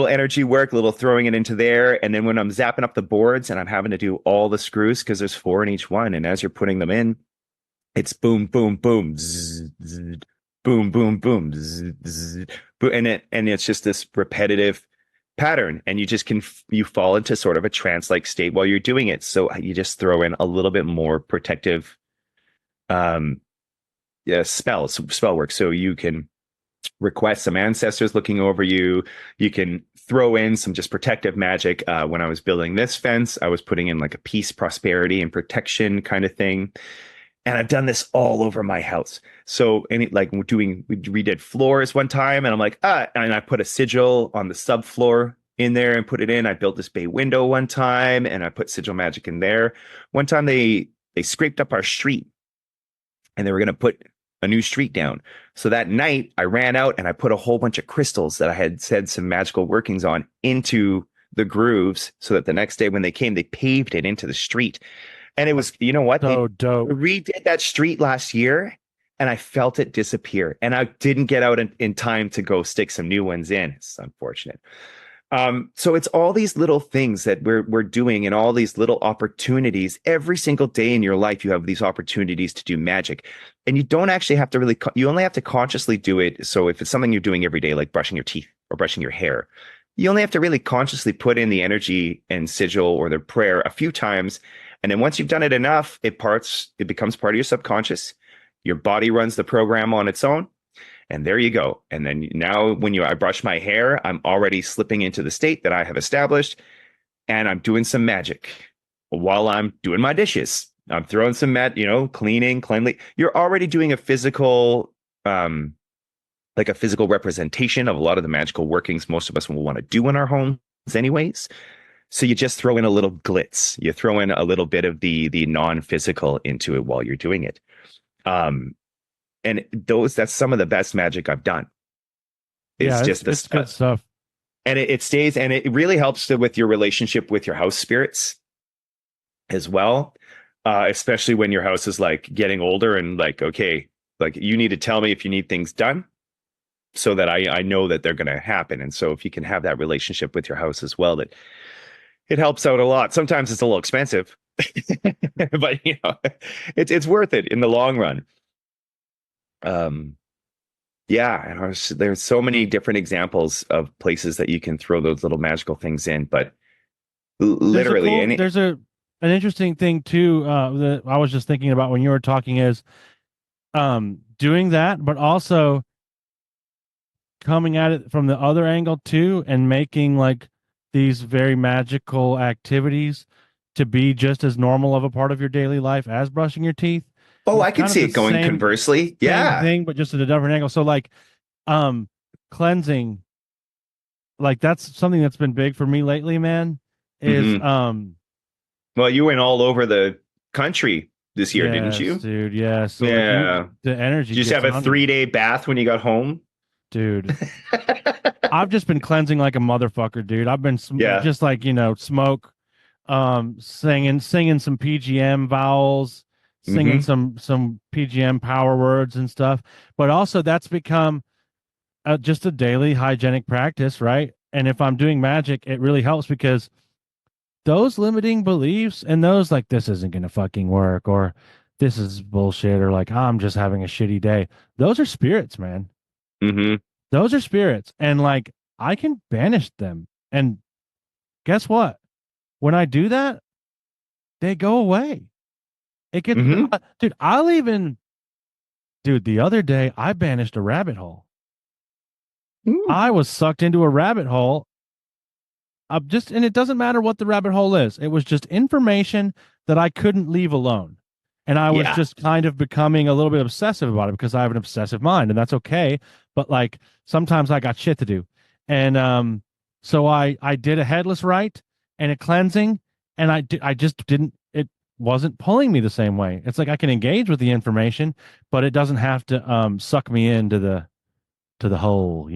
energy work, a little throwing it into there. And then when I'm zapping up the boards and I'm having to do all the screws, because there's 4 in each one. And as you're putting them in, it's boom, boom, boom, zzz, zzz, boom, boom, boom, zzz, zzz, boom. And it's just this repetitive pattern. And you fall into sort of a trance-like state while you're doing it. So you just throw in a little bit more protective spell work. So you can request some ancestors looking over you. You can throw in some just protective magic. When I was building this fence, I was putting in like a peace, prosperity, and protection kind of thing. And I've done this all over my house. So we redid floors one time, and I'm like, and I put a sigil on the subfloor in there and put it in. I built this bay window one time, and I put sigil magic in there. One time they scraped up our street, and they were going to put a new street down. So that night I ran out and I put a whole bunch of crystals that I had said some magical workings on into the grooves, so that the next day when they came, they paved it into the street. And it was, you know what? So dope. They redid that street last year, and I felt it disappear. And I didn't get out in time to go stick some new ones in. It's unfortunate. So it's all these little things that we're doing and all these little opportunities. Every single day in your life, you have these opportunities to do magic. And you don't actually have to really, you only have to consciously do it. So if it's something you're doing every day, like brushing your teeth or brushing your hair, you only have to really consciously put in the energy and sigil or the prayer a few times. And then once you've done it enough, it becomes part of your subconscious. Your body runs the program on its own. And there you go. And then now when I brush my hair, I'm already slipping into the state that I have established, and I'm doing some magic while I'm doing my dishes. I'm throwing some cleaning, cleanly. You're already doing a physical, like a physical representation of a lot of the magical workings most of us will want to do in our homes anyways. So you just throw in a little glitz. You throw in a little bit of the non-physical into it while you're doing it. And that's some of the best magic I've done. It's good stuff. And it stays, and it really helps with your relationship with your house spirits as well. Especially when your house is like getting older and like, okay, like you need to tell me if you need things done so that I know that they're going to happen. And so if you can have that relationship with your house as well, that it helps out a lot. Sometimes it's a little expensive, but it's worth it in the long run. And there's so many different examples of places that you can throw those little magical things in, but literally there's an interesting thing too that I was just thinking about when you were talking is doing that, but also coming at it from the other angle too, and making like these very magical activities to be just as normal of a part of your daily life as brushing your teeth. Oh, I can see it going conversely. Yeah. Same thing, but just at a different angle. So like cleansing, like that's something that's been big for me lately, man. Is well, you went all over the country this year, didn't you? Dude, yeah. So yeah. Like the energy. Did you just have a 3-day bath when you got home? Dude. I've just been cleansing like a motherfucker, dude. I've been just like, smoke, singing some PGM vowels, singing some PGM power words and stuff. But also that's become just a daily hygienic practice, right? And if I'm doing magic, it really helps because those limiting beliefs and those like, this isn't going to fucking work, or this is bullshit, or like, I'm just having a shitty day. Those are spirits, man. Those are spirits. And like, I can banish them. And guess what? When I do that, they go away. It gets, dude, the other day I banished a rabbit hole. I was sucked into a rabbit hole. And it doesn't matter what the rabbit hole is. It was just information that I couldn't leave alone. And I was just kind of becoming a little bit obsessive about it because I have an obsessive mind, and that's okay. But like sometimes I got shit to do. And so I did a headless rite and a cleansing, and I just didn't, it wasn't pulling me the same way. It's like I can engage with the information, but it doesn't have to suck me into the hole,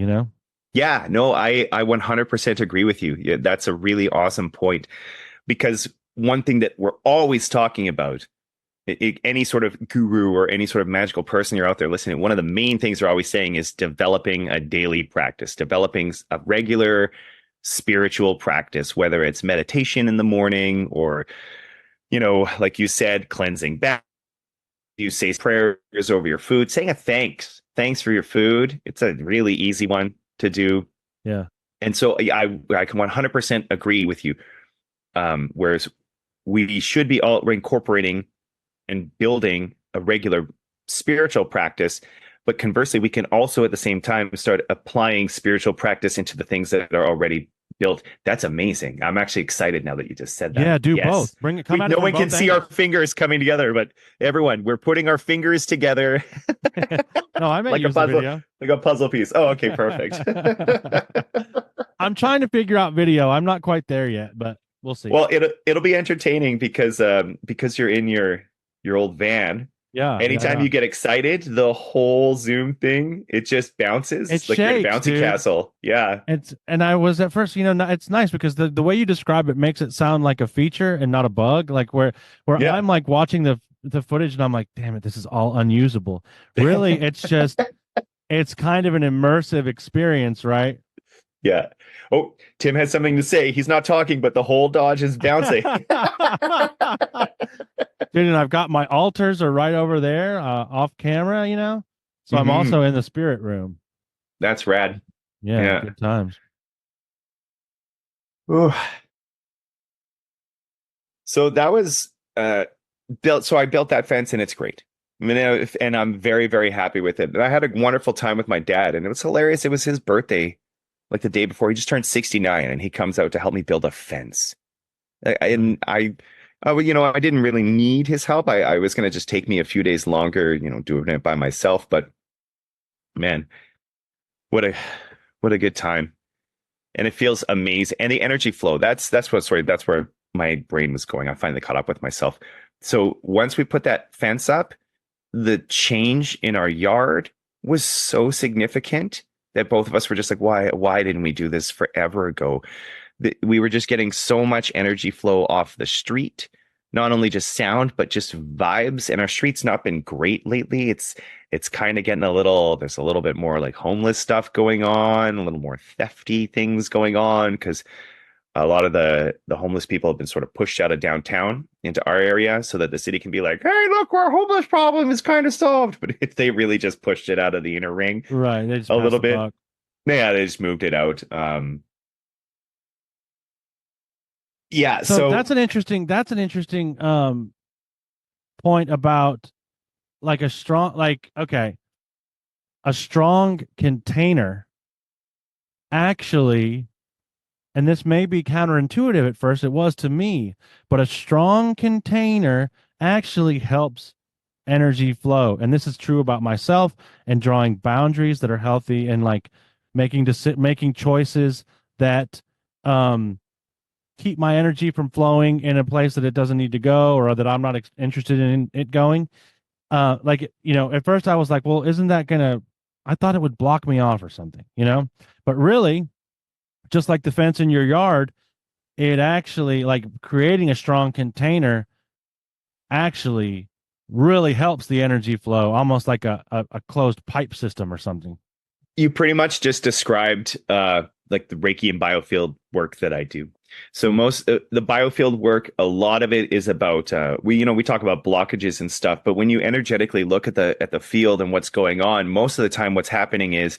Yeah, no, I 100% agree with you. Yeah, that's a really awesome point, because one thing that we're always talking about, any sort of guru or any sort of magical person you're out there listening, one of the main things they're always saying is developing a daily practice, developing a regular spiritual practice, whether it's meditation in the morning or, like you said, cleansing back. You say prayers over your food, saying a thanks for your food. It's a really easy one to do. Yeah. And so I can 100% agree with you. Whereas we should be all incorporating and building a regular spiritual practice, but conversely, we can also at the same time start applying spiritual practice into the things that are already built. That's amazing. I'm actually excited now that you just said that. Yeah, do both. Bring it. Come out. No one can see our fingers coming together, but everyone, we're putting our fingers together. No, I meant like a puzzle, like a puzzle piece. Oh, okay, perfect. I'm trying to figure out video. I'm not quite there yet, but we'll see. Well, it'll be entertaining because you're in your old van. Yeah. Anytime you get excited, the whole Zoom thing, it just bounces. It's like shakes, a bouncy dude. castle. Yeah. And I was at first, it's nice because the way you describe it makes it sound like a feature and not a bug. Like where I'm like watching the the footage and I'm like, damn it, this is all unusable. Really, it's kind of an immersive experience, right? Yeah. Oh, Tim has something to say. He's not talking, but the whole Dodge is bouncing. Dude, and I've got my altars are right over there, off camera, So I'm Hmm. also in the spirit room. That's rad. Yeah, Yeah. good times. Ooh. So that was built. So I built that fence and it's great. I mean, and I'm very, very happy with it. I had a wonderful time with my dad, and it was hilarious. It was his birthday, like the day before. He just turned 69, and he comes out to help me build a fence. And I didn't really need his help. I was going to just take me a few days longer, doing it by myself. But man, what a what a good time. And it feels amazing. And the energy flow, that's where my brain was going. I finally caught up with myself. So once we put that fence up, the change in our yard was so significant that both of us were just like, why didn't we do this forever ago? We were just getting so much energy flow off the street, not only just sound, but just vibes. And our street's not been great lately. It's kind of getting there's a little bit more like homeless stuff going on, a little more thefty things going on, because a lot of the homeless people have been sort of pushed out of downtown into our area so that the city can be like, hey, look, our homeless problem is kind of solved. But if they really just pushed it out of the inner ring Right. They just a passed little the bit. buck. Yeah, they just moved it out. Yeah, So so that's an interesting point about like a strong container actually, and this may be counterintuitive at first, it was to me, but a strong container actually helps energy flow. And this is true about myself and drawing boundaries that are healthy and like making choices that um keep my energy from flowing in a place that it doesn't need to go or that I'm not interested in it going. At first I was like, well, isn't that gonna, I thought it would block me off or something. But really, just like the fence in your yard, it actually, like creating a strong container actually really helps the energy flow, almost like a closed pipe system or something. you pretty much just described like the Reiki and biofield work that I do. So Mm. most the biofield work, a lot of it is about we talk about blockages and stuff, but when you energetically look at the field and what's going on, most of the time what's happening is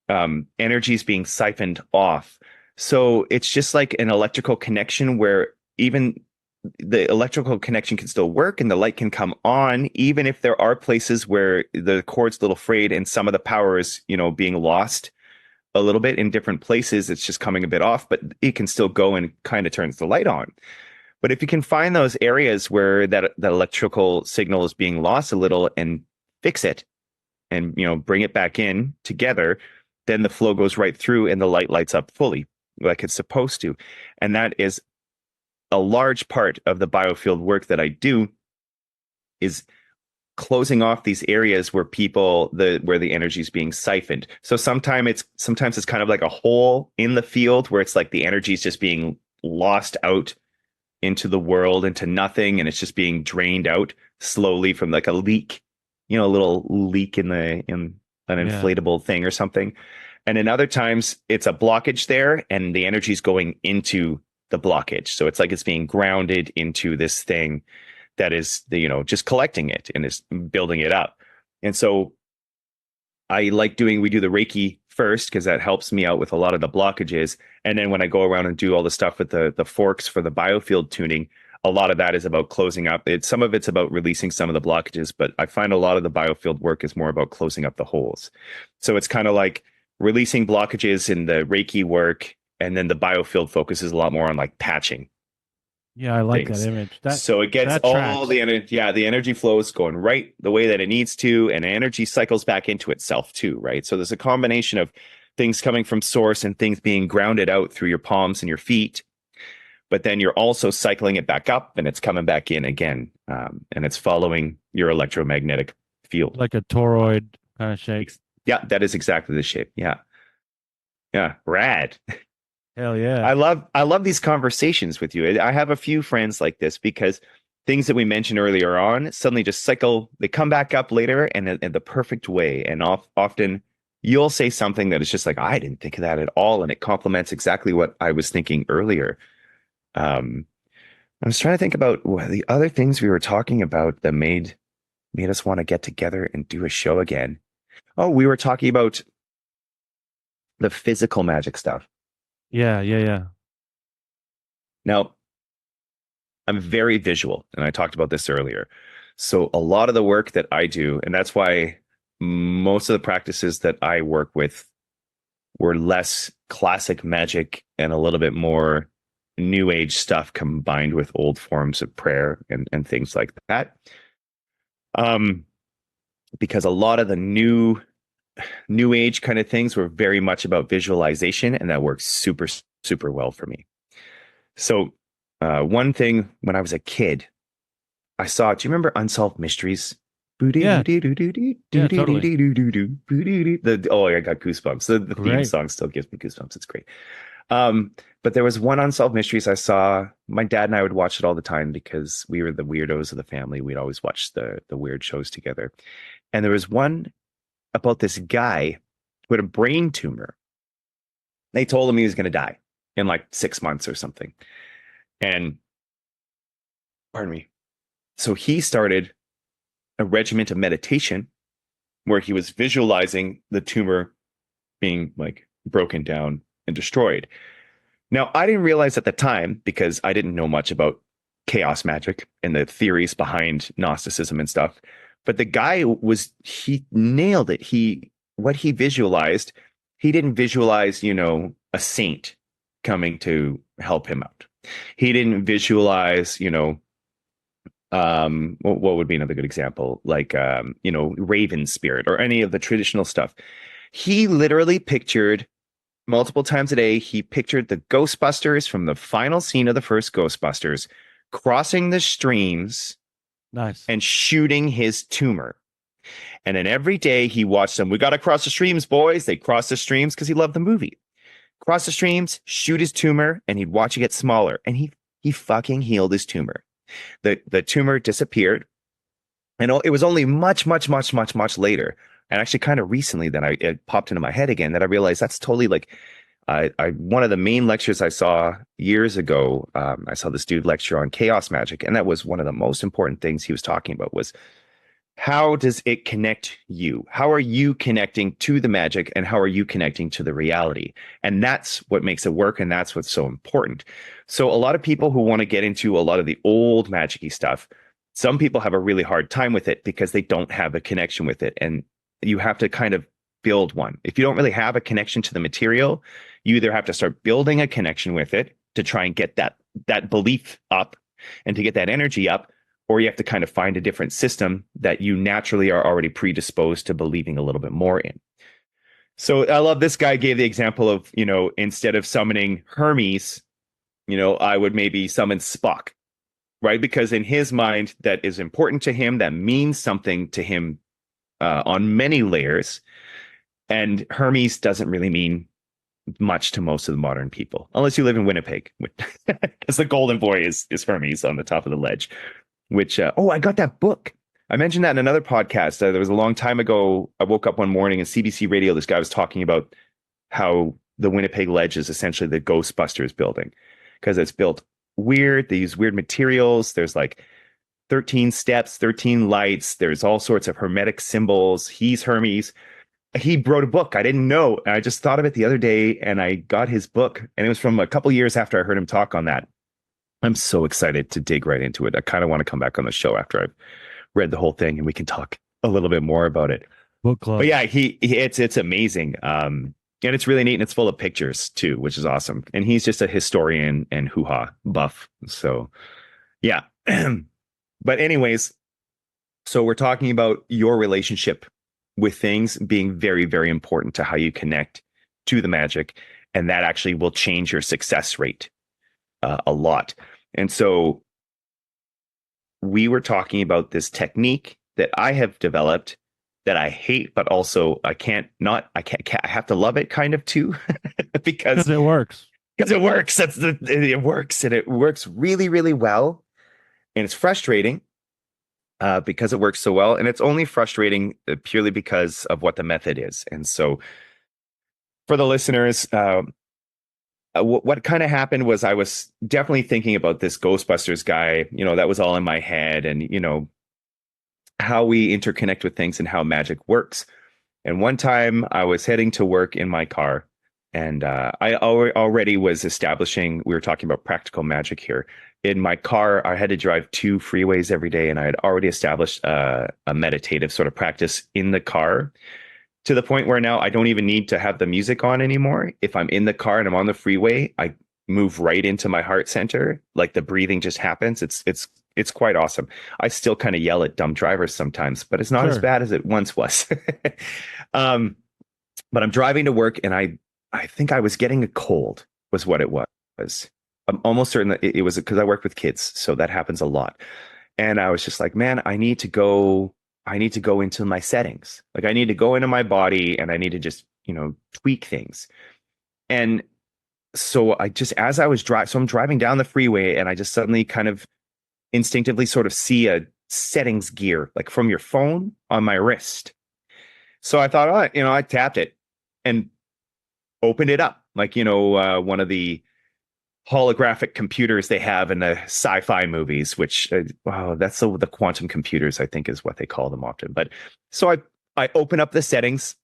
energy is being siphoned off. So it's just like an electrical connection where even the electrical connection can still work and the light can come on, even if there are places where the cord's a little frayed and some of the power is, being lost a little bit in different places. It's just coming a bit off, but it can still go and kind of turns the light on. But if you can find those areas where that electrical signal is being lost a little and fix it and, bring it back in together, then the flow goes right through and the light lights up fully like it's supposed to. And that is a large part of the biofield work that I do is closing off these areas where where the energy is being siphoned. So sometimes it's kind of like a hole in the field where it's like the energy is just being lost out into the world, into nothing, and it's just being drained out slowly from like a leak, a little leak in an Yeah. inflatable thing or something. And in other times, it's a blockage there, and the energy is going into the blockage. So it's like it's being grounded into this thing that is, just collecting it and is building it up. And so we do the Reiki first because that helps me out with a lot of the blockages. And then when I go around and do all the stuff with the forks for the biofield tuning, a lot of that is about closing up. Some of it's about releasing some of the blockages, but I find a lot of the biofield work is more about closing up the holes. So it's kind of like releasing blockages in the Reiki work, and then the biofield focuses a lot more on like patching Yeah, I like that things. image. So it gets That all tracks. the energy. Yeah, the energy flows going right the way that it needs to, and energy cycles back into itself too, right? So there's a combination of things coming from source and things being grounded out through your palms and your feet, but then you're also cycling it back up and it's coming back in again, and it's following your electromagnetic field. Like a toroid kind of shape. Yeah, that is exactly the shape. Yeah, yeah, rad. Hell yeah. I love these conversations with you. I have a few friends like this because things that we mentioned earlier on suddenly just cycle, they come back up later and in the perfect way. And often you'll say something that is just like, I didn't think of that at all. And it complements exactly what I was thinking earlier. I was trying to think about the other things we were talking about that made us want to get together and do a show again. Oh, we were talking about the physical magic stuff. Yeah. Now, I'm very visual, and I talked about this earlier. So a lot of the work that I do, and that's why most of the practices that I work with were less classic magic and a little bit more new age stuff combined with old forms of prayer and things like that. Because a lot of the new age kind of things were very much about visualization, and that works super, super well for me. So one thing when I was a kid, I saw, do you remember Unsolved Mysteries? Yeah. Totally. Oh, I got goosebumps. The theme song still gives me goosebumps. It's great. But there was one Unsolved Mysteries I saw. My dad and I would watch it all the time because we were the weirdos of the family. We'd always watch the weird shows together. And there was one about this guy who had a brain tumor. They told him he was going to die in like 6 months or something. And pardon me. So he started a regimen of meditation where he was visualizing the tumor being like broken down and destroyed. Now, I didn't realize at the time, because I didn't know much about chaos magic and the theories behind Gnosticism and stuff, but the guy he nailed it. What he visualized, he didn't visualize, a saint coming to help him out. He didn't visualize, what would be another good example? Like, Raven spirit or any of the traditional stuff. He literally pictured multiple times a day, he pictured the Ghostbusters from the final scene of the first Ghostbusters crossing the streams. Nice. And shooting his tumor. And then every day he watched them. We got to cross the streams, boys. They cross the streams because he loved the movie. Cross the streams, shoot his tumor, and he'd watch it get smaller. And he fucking healed his tumor. The tumor disappeared. And it was only much, much, much, much, much later, and actually kind of recently that it popped into my head again, that I realized that's totally like, one of the main lectures I saw years ago, I saw this dude lecture on chaos magic, and that was one of the most important things he was talking about was, how does it connect you? How are you connecting to the magic, and how are you connecting to the reality? And that's what makes it work, and that's what's so important. So a lot of people who want to get into a lot of the old magic-y stuff, some people have a really hard time with it because they don't have a connection with it. And you have to kind of build one. If you don't really have a connection to the material, you either have to start building a connection with it to try and get that belief up and to get that energy up, or you have to kind of find a different system that you naturally are already predisposed to believing a little bit more in. So I love this guy gave the example of, instead of summoning Hermes, I would maybe summon Spock, right? Because in his mind, that is important to him, that means something to him on many layers. And Hermes doesn't really mean much to most of the modern people, unless you live in Winnipeg, because the golden boy is Hermes on the top of the ledge, which, I got that book. I mentioned that in another podcast. There was a long time ago. I woke up one morning and CBC radio, this guy was talking about how the Winnipeg ledge is essentially the Ghostbusters building, because it's built weird. They use weird materials. There's like 13 steps, 13 lights. There's all sorts of hermetic symbols. He's Hermes. He wrote a book. I didn't know. I just thought of it the other day, and I got his book, and it was from a couple years after I heard him talk on that. I'm so excited to dig right into it. I kind of want to come back on the show after I've read the whole thing, and we can talk a little bit more about it. Book club. But yeah, it's amazing. And it's really neat, and it's full of pictures too, which is awesome. And he's just a historian and hoo-ha buff. So yeah. But anyways, so we're talking about your relationship with things being very, very important to how you connect to the magic. And that actually will change your success rate a lot. And so we were talking about this technique that I have developed that I hate, but also I have to love it kind of too, because it works. Because it works. It works, and it works really, really well. And it's frustrating because it works so well. And it's only frustrating purely because of what the method is. And so for the listeners, what kind of happened was I was definitely thinking about this Ghostbusters guy, that was all in my head, and, how we interconnect with things and how magic works. And one time I was heading to work in my car, and I already was establishing, we were talking about practical magic here. In my car, I had to drive 2 freeways every day, and I had already established a meditative sort of practice in the car, to the point where now I don't even need to have the music on anymore. If I'm in the car and I'm on the freeway, I move right into my heart center. Like the breathing just happens. It's quite awesome. I still kind of yell at dumb drivers sometimes, but it's not as bad as it once was. But I'm driving to work, and I think I was getting a cold was what it was. I'm almost certain that it was because I work with kids, so that happens a lot. And I was just like, man, I need to go into my settings. Like I need to go into my body, and I need to just, tweak things. And so as I was so I'm driving down the freeway, and I just suddenly kind of instinctively sort of see a settings gear, like from your phone, on my wrist. So I thought, I tapped it and opened it up, like, one of the holographic computers they have in the sci-fi movies, which that's the quantum computers, I think, is what they call them often. But so I open up the settings,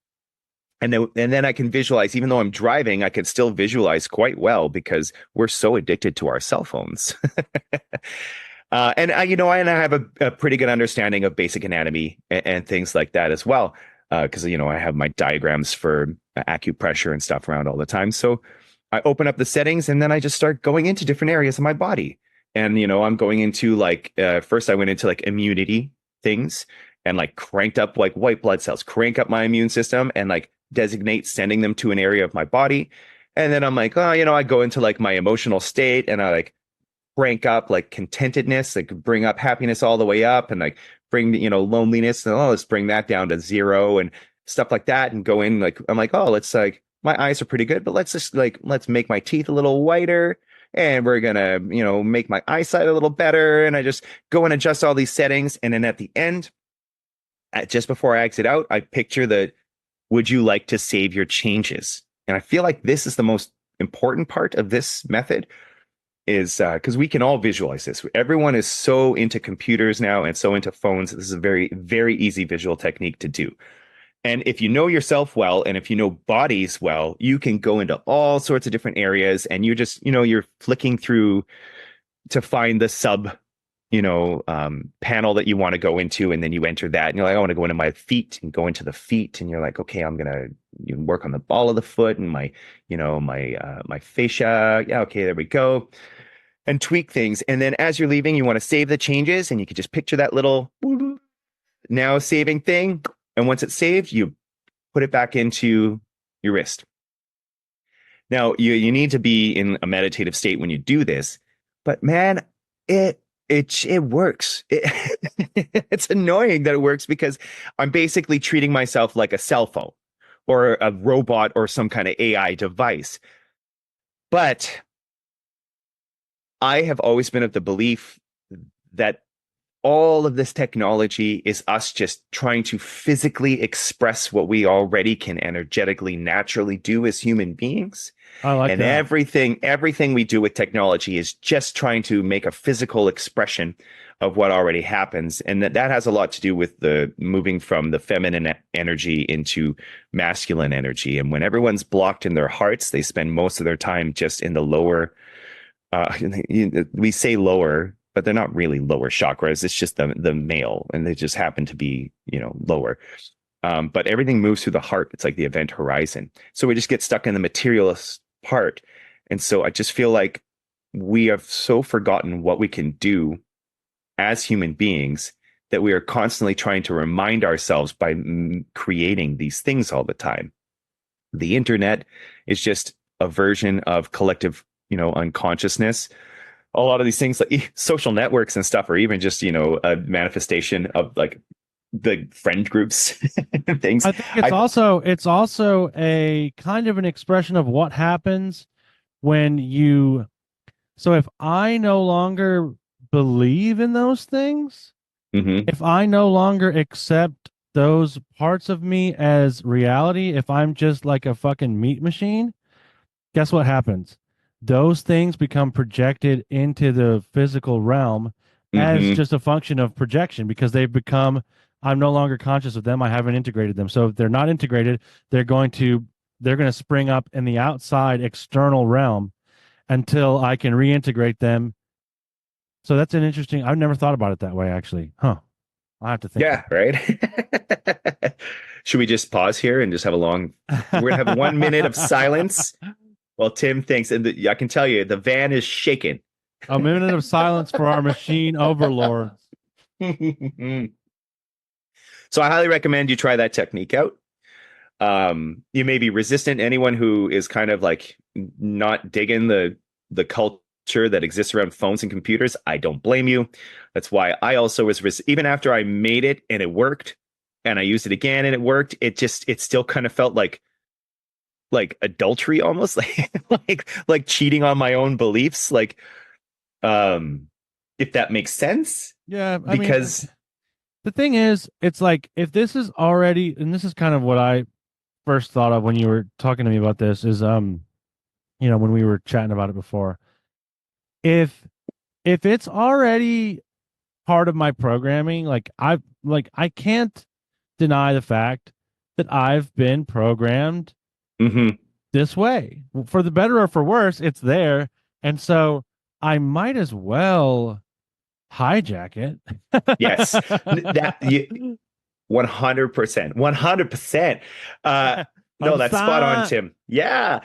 and then I can visualize. Even though I'm driving, I can still visualize quite well because we're so addicted to our cell phones. And I have a pretty good understanding of basic anatomy and things like that as well, because I have my diagrams for acupressure and stuff around all the time. So I open up the settings, and then I just start going into different areas of my body. And, I'm going into first I went into like immunity things, and like cranked up like white blood cells, crank up my immune system, and like designate sending them to an area of my body. And then I'm like, I go into like my emotional state, and I like crank up like contentedness, like bring up happiness all the way up, and like bring, loneliness, and let's bring that down to 0 and stuff like that. And go in, like, I'm like, let's like, my eyes are pretty good, but let's make my teeth a little whiter, and we're gonna, make my eyesight a little better. And I just go and adjust all these settings. And then at the end, just before I exit out, I picture would you like to save your changes? And I feel like this is the most important part of this method, is because we can all visualize this. Everyone is so into computers now and so into phones. This is a very, very easy visual technique to do. And if you know yourself well, and if you know bodies well, you can go into all sorts of different areas, and you just, you're flicking through to find the panel that you want to go into. And then you enter that, and you're like, I want to go into my feet, and go into the feet. And you're like, okay, I'm going to work on the ball of the foot and my fascia. Yeah. Okay. There we go. And tweak things. And then as you're leaving, you want to save the changes, and you can just picture that little now saving thing. And once it's saved, you put it back into your wrist. Now, you need to be in a meditative state when you do this, but man, it works. It's annoying that it works, because I'm basically treating myself like a cell phone or a robot or some kind of AI device. But I have always been of the belief that all of this technology is us just trying to physically express what we already can energetically, naturally do as human beings. I like and that. everything we do with technology is just trying to make a physical expression of what already happens. And that has a lot to do with the moving from the feminine energy into masculine energy. And when everyone's blocked in their hearts, they spend most of their time just in the lower, we say lower, but they're not really lower chakras. It's just the male, and they just happen to be, lower. But everything moves through the heart. It's like the event horizon. So we just get stuck in the materialist part. And so I just feel like we have so forgotten what we can do as human beings, that we are constantly trying to remind ourselves by creating these things all the time. The internet is just a version of collective, unconsciousness. A lot of these things like social networks and stuff are even just, a manifestation of like the friend groups and things. I think it's also a kind of an expression of what happens when so if I no longer believe in those things, Hmm. if I no longer accept those parts of me as reality, if I'm just like a fucking meat machine, guess what happens? Those things become projected into the physical realm as Hmm. just a function of projection because they've become, I'm no longer conscious of them. I haven't integrated them. So if they're not integrated, they're going to they're going to spring up in the outside external realm until I can reintegrate them. So that's an interesting, I've never thought about it that way actually. Huh. I'll have to think Yeah, right. Should we just pause here and just have a long? We're gonna have 1 minute of silence while Tim thinks, and I can tell you the van is shaking. a minute of silence for our machine overlords. So I highly recommend you try that technique out. You may be resistant to anyone who is kind of like not digging the culture that exists around phones and computers. I don't blame you. That's why I also was even after I made it and it worked, and I used it again and it worked. It still kind of felt like adultery almost, like cheating on my own beliefs. If that makes sense, Yeah, I mean, because the thing is, it's like if this is already, and this is kind of what I first thought of when you were talking to me about this, is when we were chatting about it before, if it's already part of my programming, I can't deny the fact that I've been programmed mhm. this way. For the better or for worse, it's there. And so I might as well hijack it. Yes, that you 100%, 100%. No, I'm that's spot on, sorry. Tim. Yeah,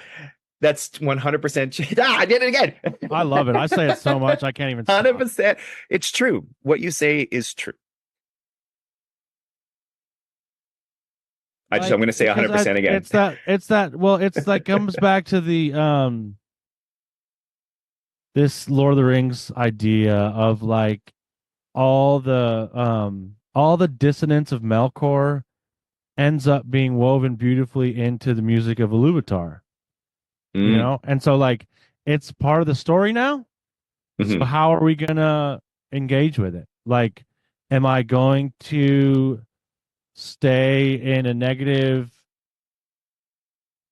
that's 100%. I did it again. I love it. I say it so much I can't even stop. 100%. It's true. What you say is true. I'm Like going to say because 100% again. it's like comes back to the this Lord of the Rings idea of like all the dissonance of Melkor ends up being woven beautifully into the music of Iluvatar, Mm, And so like it's part of the story now. So mhm. how are we gonna engage with it? Like, am I going to stay in a negative,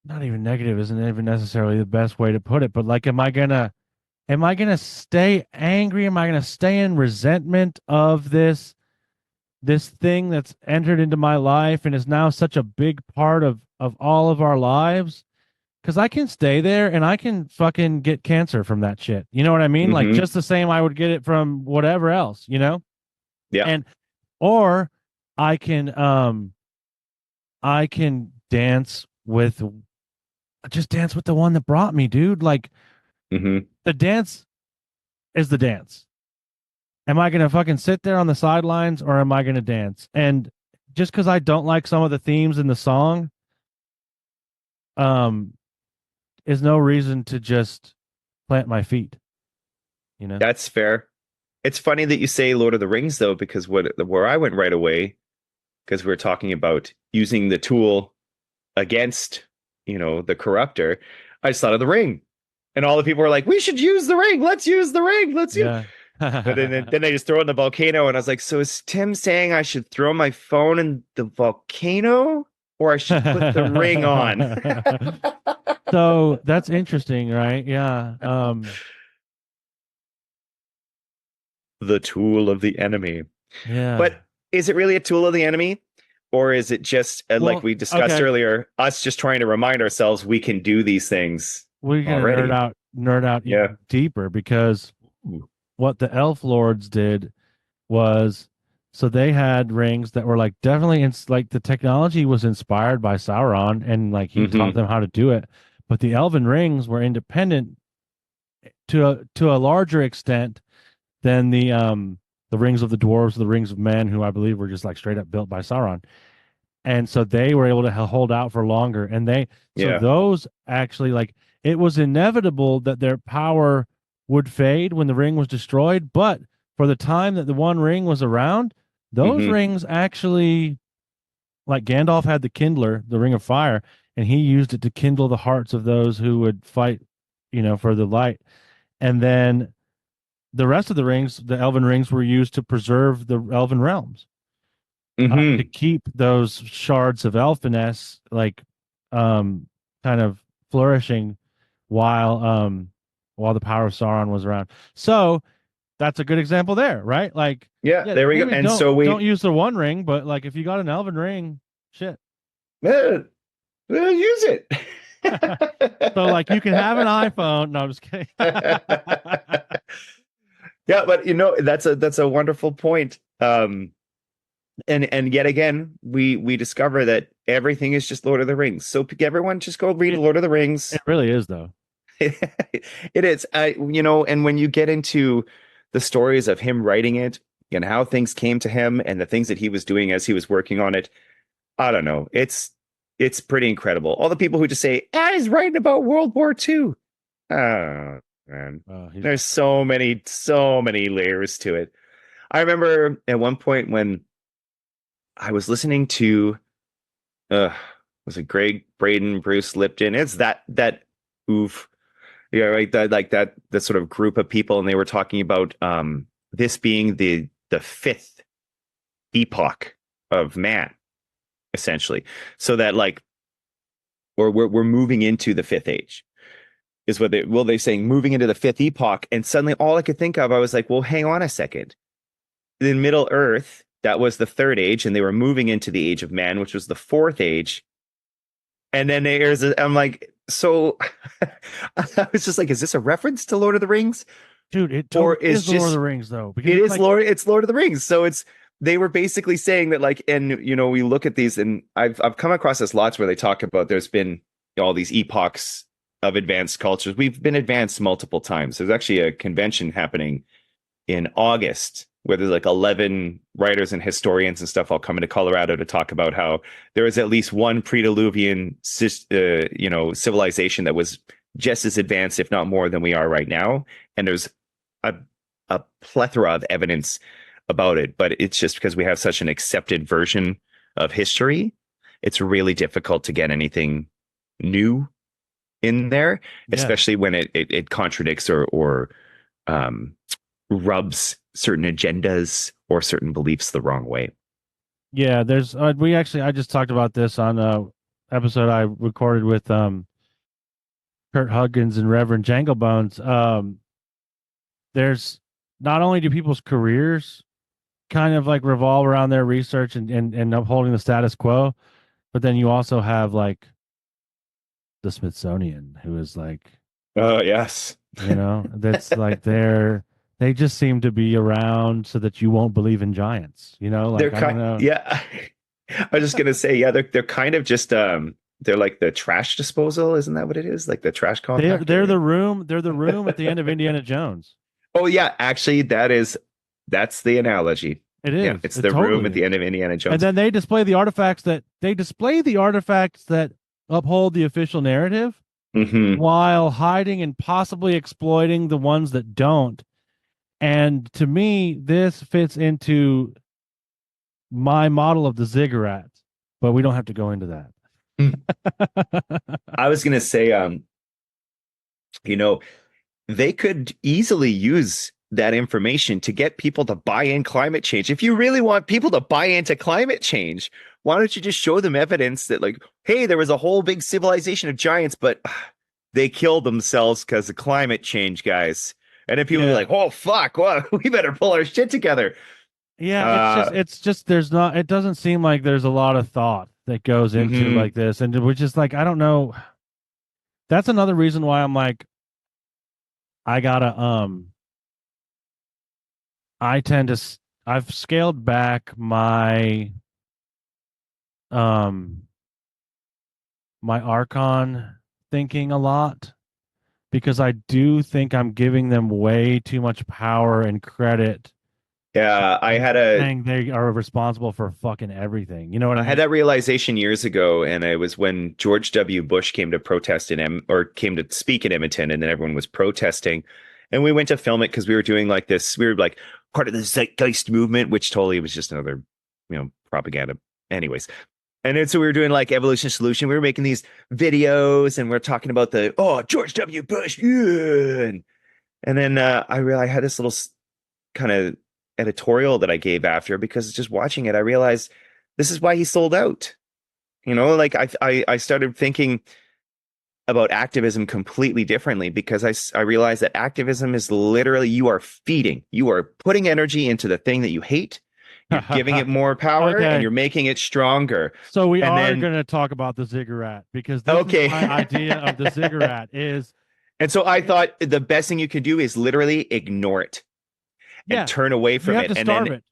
not even negative isn't even necessarily the best way to put it, but like am I gonna stay angry? Am I gonna stay in resentment of this thing that's entered into my life and is now such a big part of all of our lives? Because I can stay there and I can fucking get cancer from that shit. You know what I mean? Like Mhm. just the same I would get it from whatever else. Yeah. And or I can dance with just dance with the one that brought me, dude. Like Mhm. the dance is the dance. Am I gonna fucking sit there on the sidelines or am I gonna dance? And just because I don't like some of the themes in the song, um, is no reason to just plant my feet, you know? That's fair. It's funny that you say Lord of the Rings though, because where I went right away, because we were talking about using the tool against, the corruptor, I just thought of the ring. And all the people were like, we should use the ring. Let's use the ring. Let's use. Yeah. But then they just throw it in the volcano. And I was like, so is Tim saying I should throw my phone in the volcano or I should put the ring on? So that's interesting, right? Yeah. The tool of the enemy. Yeah. But is it really a tool of the enemy? Or is it just like Well, we discussed okay. earlier, us just trying to remind ourselves we can do these things We're gonna already? nerd out Yeah. even deeper because what the elf lords did was so they had rings that were like definitely like the technology was inspired by Sauron and like he taught Hmm. them how to do it, but the elven rings were independent to a larger extent than the rings of the dwarves, the rings of men, who I believe were just like straight up built by Sauron. And so they were able to hold out for longer. And so Yeah. those actually like it was inevitable that their power would fade when the ring was destroyed. But for the time that the one ring was around, those Hmm. rings actually, like Gandalf had the Kindler, the Ring of Fire, and he used it to kindle the hearts of those who would fight, for the light. And then the rest of the rings, the elven rings, were used to preserve the elven realms, to Hmm. keep those shards of elfiness like um kind of flourishing while while the power of Sauron was around. So that's a good example there, right? Like, Yeah, yeah, there we go. maybe And don't so don't we use the one ring, but like if you got an elven ring, shit. uh, use it. So like you can have an iPhone. No, I'm just kidding. Yeah, but that's a wonderful point. And yet again, we discover that everything is just Lord of the Rings. So everyone just go read it Lord of the Rings. it really is though. It is. And when you get into the stories of him writing it and how things came to him and the things that he was doing as he was working on it, I don't know. It's pretty incredible. All the people who just say, he's writing about World War II. Oh, man. He's There's so many layers to it. I remember at one point when I was listening to uh was it Greg Braden, Bruce Lipton? It's that oof. Yeah, right. That sort of group of people, and they were talking about this being the fifth epoch of man, essentially. So that like or we're moving into the fifth age is what they saying moving into the fifth epoch. And suddenly all I could think of, I was like, well, hang on a second. In Middle Earth, that was the third age, and they were moving into the age of man, which was the fourth age. And then I'm like, so I was just like, is this a reference to Lord of the Rings? dude, it Or totally is is the Lord of the just Rings though, because it it's is like Lord of the Rings. So it's they were basically saying that like, and we look at these, and I've come across this lots where they talk about there's been all these epochs of advanced cultures. We've been advanced multiple times. There's actually a convention happening in August where there's like 11 writers and historians and stuff all coming to Colorado to talk about how there is at least one pre-Diluvian civilization that was just as advanced, if not more, than we are right now. And there's a, a plethora of evidence about it, but it's just because we have such an accepted version of history, it's really difficult to get anything new in there, yeah. especially when it contradicts or um, rubs certain agendas or certain beliefs the wrong way. Yeah, there's we actually I just talked about this on a episode I recorded with Kurt Huggins and Reverend Janglebones. There's not only do people's careers kind of like revolve around their research and upholding the status quo, but then you also have like the Smithsonian, who is like, Oh, yes. that's like they just seem to be around so that you won't believe in giants, They're like I don't know. yeah. I was just gonna say, yeah, they're kind of just they're like the trash disposal, isn't that what it is? Like the trash They're compactor. the room at the end of Indiana Jones. Oh yeah, actually that's the analogy. It Yeah, is. it's It the room totally at the end is. of Indiana And Jones. then they display the artifacts that uphold the official narrative Hmm. while hiding and possibly exploiting the ones that don't. And to me, this fits into my model of the ziggurat, but we don't have to go into that. I was gonna say, you know, they could easily use that information to get people to buy in climate change. If you really want people to buy into climate change, why don't you just show them evidence that, like, hey, there was a whole big civilization of giants, but they killed themselves because of climate change, guys. And then people be Yeah. like, oh, fuck, well, we better pull our shit together. Yeah, Uh, it's just there's not it doesn't seem like there's a lot of thought that goes into mhm. like this, and which is like I don't know. That's another reason why I'm like I gotta I tend to I've scaled back um my Archon thinking a lot because I do think I'm giving them way too much power and credit Yeah, and saying they are responsible for fucking everything. You know what I I had mean? that realization years ago, and it was when George W. Bush came to protest or came to speak in Edmonton, and then everyone was protesting. And we went to film it because we were doing like this. We were like part of the zeitgeist movement, which totally was just another, propaganda. Anyways, and then so we were doing like evolution solution. We were making these videos, and we're talking about George W. Bush, yeah. And then I realized I had this little kind of editorial that I gave after, because just watching it, I realized this is why he sold out. Like I started thinking about activism completely differently, because I realized that activism is literally, you are putting energy into the thing that you hate. You're giving it more power, and Okay. you're making it stronger. So we And are then, going to talk about the ziggurat, because this is okay. my idea of the ziggurat is, And so I thought the best thing you could do is literally ignore it and yeah, turn away you from have it. to And starve then it.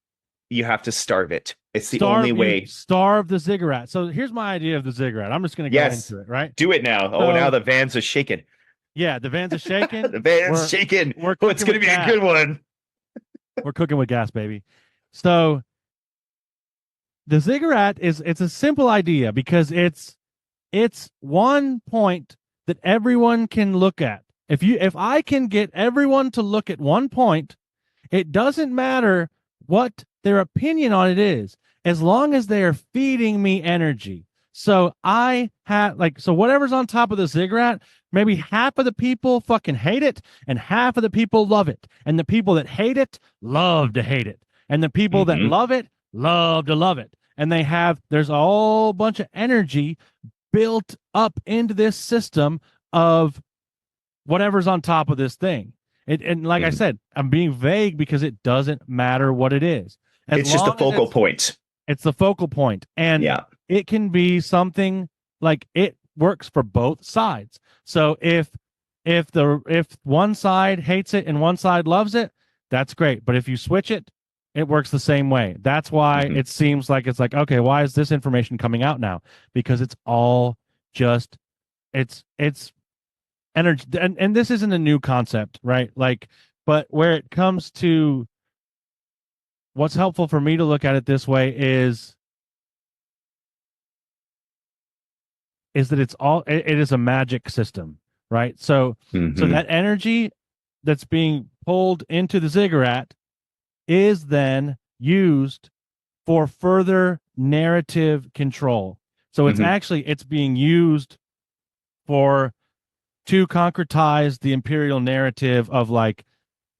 you have to starve it. It's the only way. Starve the ziggurat. So here's my idea of the ziggurat. I'm just going to go Yes. into it, right? Do it now. Oh, now So the vans are shaking. yeah, the vans are shaking. The van's shaking. We're Oh, it's cooking going to with be gas. a good one. We're cooking with gas, baby. So the ziggurat it's a simple idea, because it's one point that everyone can look at. If I can get everyone to look at one point, it doesn't matter what their opinion on it is, as long as they are feeding me energy. So so whatever's on top of the ziggurat, maybe half of the people fucking hate it and half of the people love it. And the people that hate it love to hate it. And the people that Mm-hmm. love it love to love it. And there's a whole bunch of energy built up into this system of whatever's on top of this thing. And like I Mm-hmm. said, I'm being vague because it doesn't matter what it is. As It's just the long as focal point. it's the focal point, and Yeah. it can be something like it works for both sides. So if one side hates it and one side loves it, that's great. But if you switch it, it works the same way. That's why Mm-hmm. it seems like it's like, okay, why is this information coming out now? Because it's all just it's energy, and this isn't a new concept, right? Like, but where it comes to what's helpful for me to look at it this way is that it is a magic system, right? So Mm-hmm. that energy that's being pulled into the ziggurat is then used for further narrative control. So Mm-hmm. it's being used for to concretize the imperial narrative of like,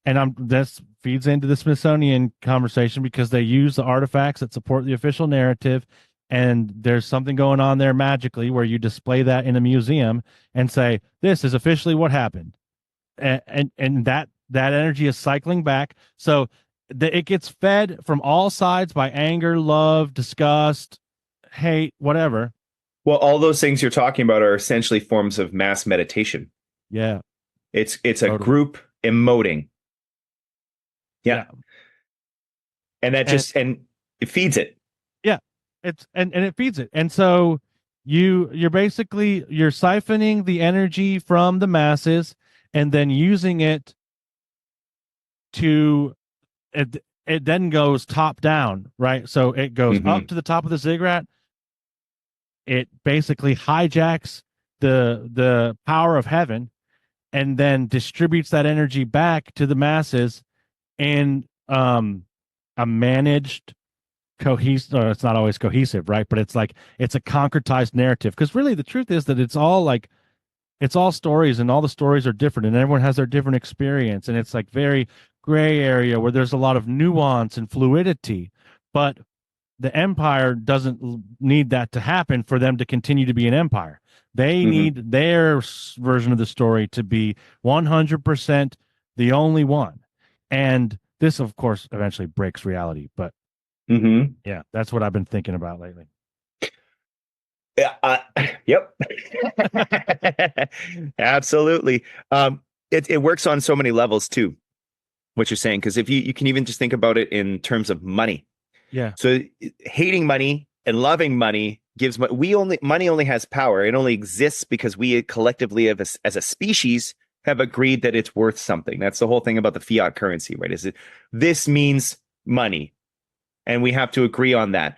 and this feeds into the Smithsonian conversation, because they use the artifacts that support the official narrative, and there's something going on there magically where you display that in a museum and say this is officially what happened, and that energy is cycling back, so it gets fed from all sides by anger, love, disgust, hate, whatever. Well, all those things you're talking about are essentially forms of mass meditation. Yeah, It's a totally. group emoting. Yeah. Yeah, And that and and it feeds it. yeah, and it feeds it, and so you're basically you're siphoning the energy from the masses and then using it to it then goes top down, right? So it goes up Mm-hmm. to the top of the ziggurat. It basically hijacks the power of heaven and then distributes that energy back to the masses in a managed cohesive, it's not always cohesive, right? But it's a concretized narrative, because really the truth is that it's all stories, and all the stories are different, and everyone has their different experience, and it's like very gray area where there's a lot of nuance and fluidity. But the empire doesn't need that to happen for them to continue to be an empire. They Mm-hmm. need their version of the story to be 100% the only one. And this, of course, eventually breaks reality. But Mm-hmm. yeah, that's what I've been thinking about lately. Yeah. Yep. Absolutely. It works on so many levels too, what you're saying, because if you can even just think about it in terms of money. Yeah. So hating money and loving money gives money only has power. It only exists because we collectively as a species have agreed that it's worth something. That's the whole thing about the fiat currency, right? This means money, and we have to agree on that.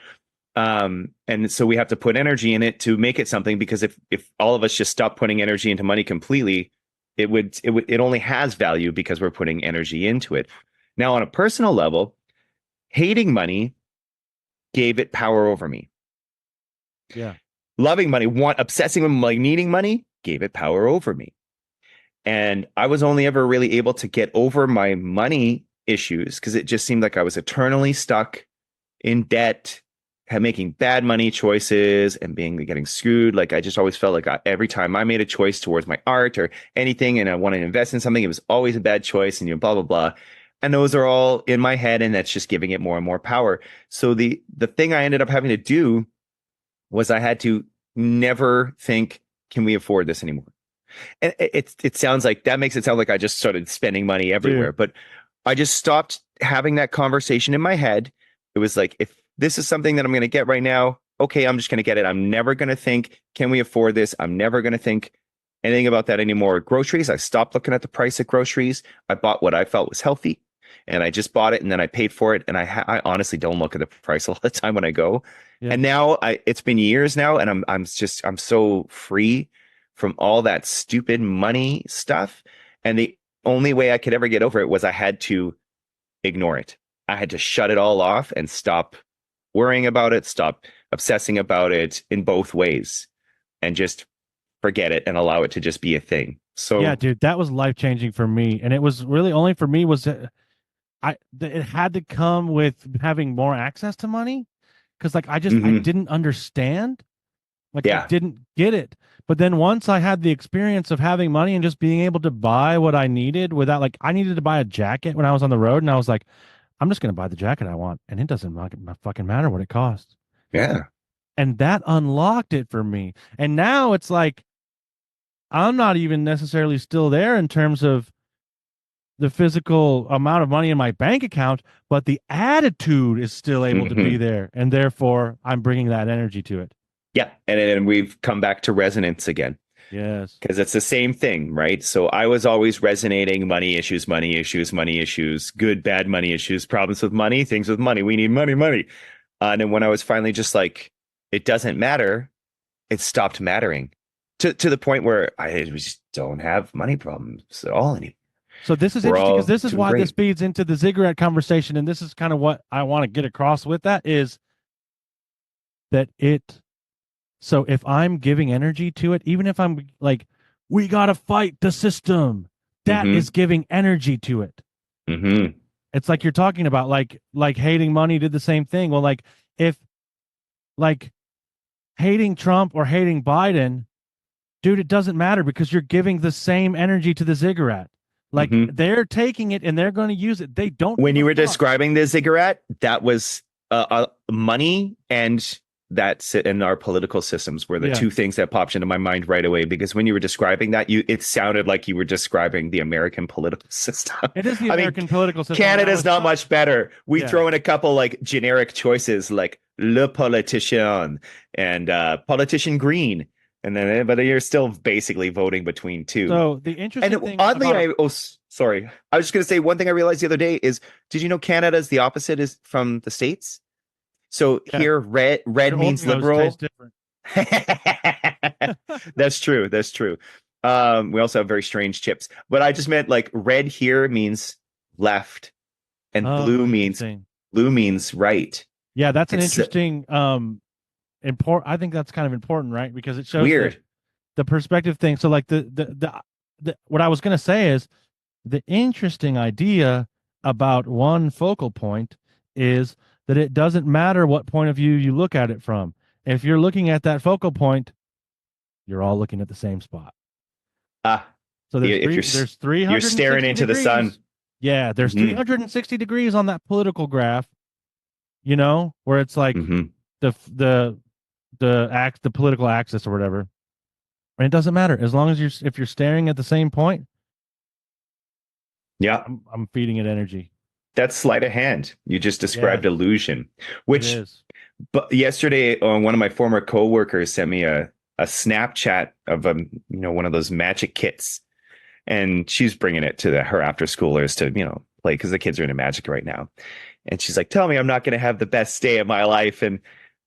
And so we have to put energy in it to make it something, because if all of us just stop putting energy into money completely, it only has value because we're putting energy into it. Now, on a personal level, hating money gave it power over me. Yeah. Loving money, obsessing with like needing money, gave it power over me. And I was only ever really able to get over my money issues because it just seemed like I was eternally stuck in debt, making bad money choices and getting screwed. Like I just always felt like every time I made a choice towards my art or anything and I wanted to invest in something, it was always a bad choice and blah, blah, blah. And those are all in my head, and that's just giving it more and more power. So the thing I ended up having to do was I had to never think, can we afford this anymore? And it sounds like that makes it sound like I just started spending money everywhere, but I just stopped having that conversation in my head. It was like, if this is something that I'm going to get right now, okay, I'm just going to get it. I'm never going to think, can we afford this? I'm never going to think anything about that anymore. Groceries, I stopped looking at the price of groceries. I bought what I felt was healthy, and I just bought it, and then I paid for it. And I honestly don't look at the price a lot of the time when I go. Yeah. And now it's been years now, and I'm so free from all that stupid money stuff. And the only way I could ever get over it was I had to ignore it. I had to shut it all off and stop worrying about it, stop obsessing about it in both ways, and just forget it and allow it to just be a thing. So yeah, dude, that was life-changing for me. And it was really only for me was it had to come with having more access to money. Cause like I didn't understand. Like I didn't get it. But then once I had the experience of having money and just being able to buy what I needed without, like, I needed to buy a jacket when I was on the road, and I was like, I'm just going to buy the jacket I want, and it doesn't fucking matter what it costs. Yeah. And that unlocked it for me. And now it's like, I'm not even necessarily still there in terms of the physical amount of money in my bank account, but the attitude is still able to be there. And therefore, I'm bringing that energy to it. Yeah. And then we've come back to resonance again. Yes. Because it's the same thing, right? So I was always resonating money issues, good, bad money issues, problems with money, things with money. We need money, money. And then when I was finally just like, it doesn't matter, it stopped mattering to the point where I just don't have money problems at all anymore. So this is interesting because this is why this feeds into the ziggurat conversation. And this is kind of what I want to get across with that is that so if I'm giving energy to it, even if I'm like, we got to fight the system, that is giving energy to it. It's like you're talking about like hating money did the same thing. Well, like if like hating Trump or hating Biden, dude, it doesn't matter because you're giving the same energy to the ziggurat. Like they're taking it and they're going to use it. They don't. When you were describing the ziggurat, that was money and that's it. And our political systems were the two things that popped into my mind right away. Because when you were describing that, it sounded like you were describing the American political system. It is the American political system. Canada's not much better. We throw in a couple like generic choices like Le Politicien and Politician Green. And then, but you're still basically voting between two. So the interesting thing, oddly, I was just going to say one thing I realized the other day is, did you know Canada's the opposite is from the States? So here, red means liberal. That's true. That's true. We also have very strange chips, but I just meant like red here means left, and blue means right. Yeah, that's an interesting. I think that's kind of important, right? Because it shows weird the perspective thing. So like the what I was going to say is the interesting idea about one focal point is that it doesn't matter what point of view you look at it from. If you're looking at that focal point, you're all looking at the same spot. So there's 300. You're staring into the sun. Yeah, there's 360 degrees on that political graph. You know, where it's like the political axis or whatever. And it doesn't matter as long as if you're staring at the same point. Yeah, I'm feeding it energy. That's sleight of hand. You just described illusion, which but yesterday one of my former coworkers sent me a Snapchat of one of those magic kits, and she's bringing it to her after schoolers to play because the kids are into magic right now, and she's like, "Tell me I'm not going to have the best day of my life," and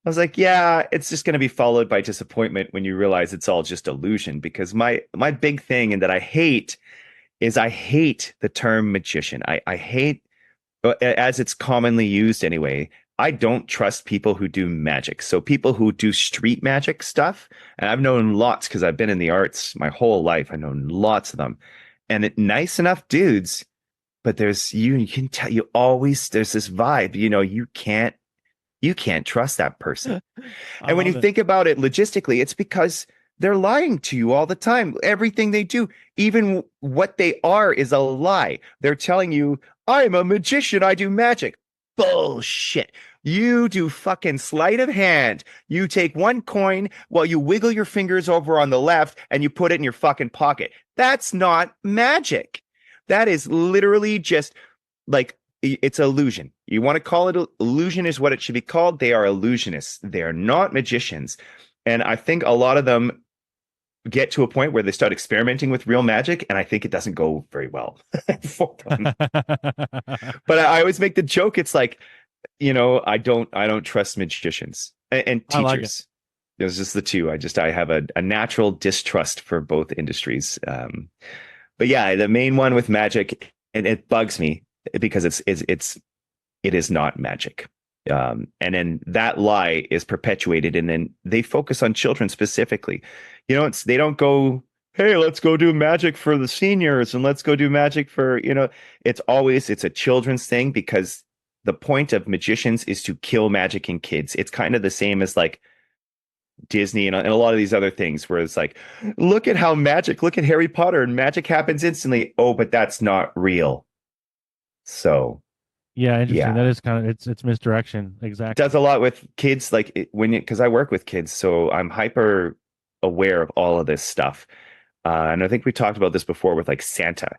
I was like, yeah, it's just going to be followed by disappointment when you realize it's all just illusion. Because my big thing and that I hate is I hate the term magician. I hate, as it's commonly used anyway, I don't trust people who do magic. So people who do street magic stuff, and I've known lots because I've been in the arts my whole life. I've known lots of them. nice enough dudes, but you can tell there's this vibe, you can't trust that person. I And when you love it. think about it logistically, it's because they're lying to you all the time. Everything they do, even what they are, is a lie. They're telling you, I'm a magician, I do magic. Bullshit. You do fucking sleight of hand. You take one coin while you wiggle your fingers over on the left and you put it in your fucking pocket. That's not magic. That is literally just like it's illusion. You want to call it illusion is what it should be called. They are illusionists. They are not magicians. And I think a lot of them get to a point where they start experimenting with real magic, and I think it doesn't go very well for them. But I always make the joke. It's like, I don't trust magicians and I like teachers. There's just the two. I have a natural distrust for both industries. But yeah, the main one with magic, and it bugs me because it is not magic. And then that lie is perpetuated, and then they focus on children specifically. They don't go, hey, let's go do magic for the seniors and let's go do magic for, it's a children's thing, because the point of magicians is to kill magic in kids. It's kind of the same as like Disney and a lot of these other things where it's like, look at Harry Potter and magic happens instantly. Oh, but that's not real. So Yeah, interesting. Yeah. That is kind of it's misdirection. Exactly. does a lot with kids, like because I work with kids, so I'm hyper aware of all of this stuff. And I think we talked about this before with like Santa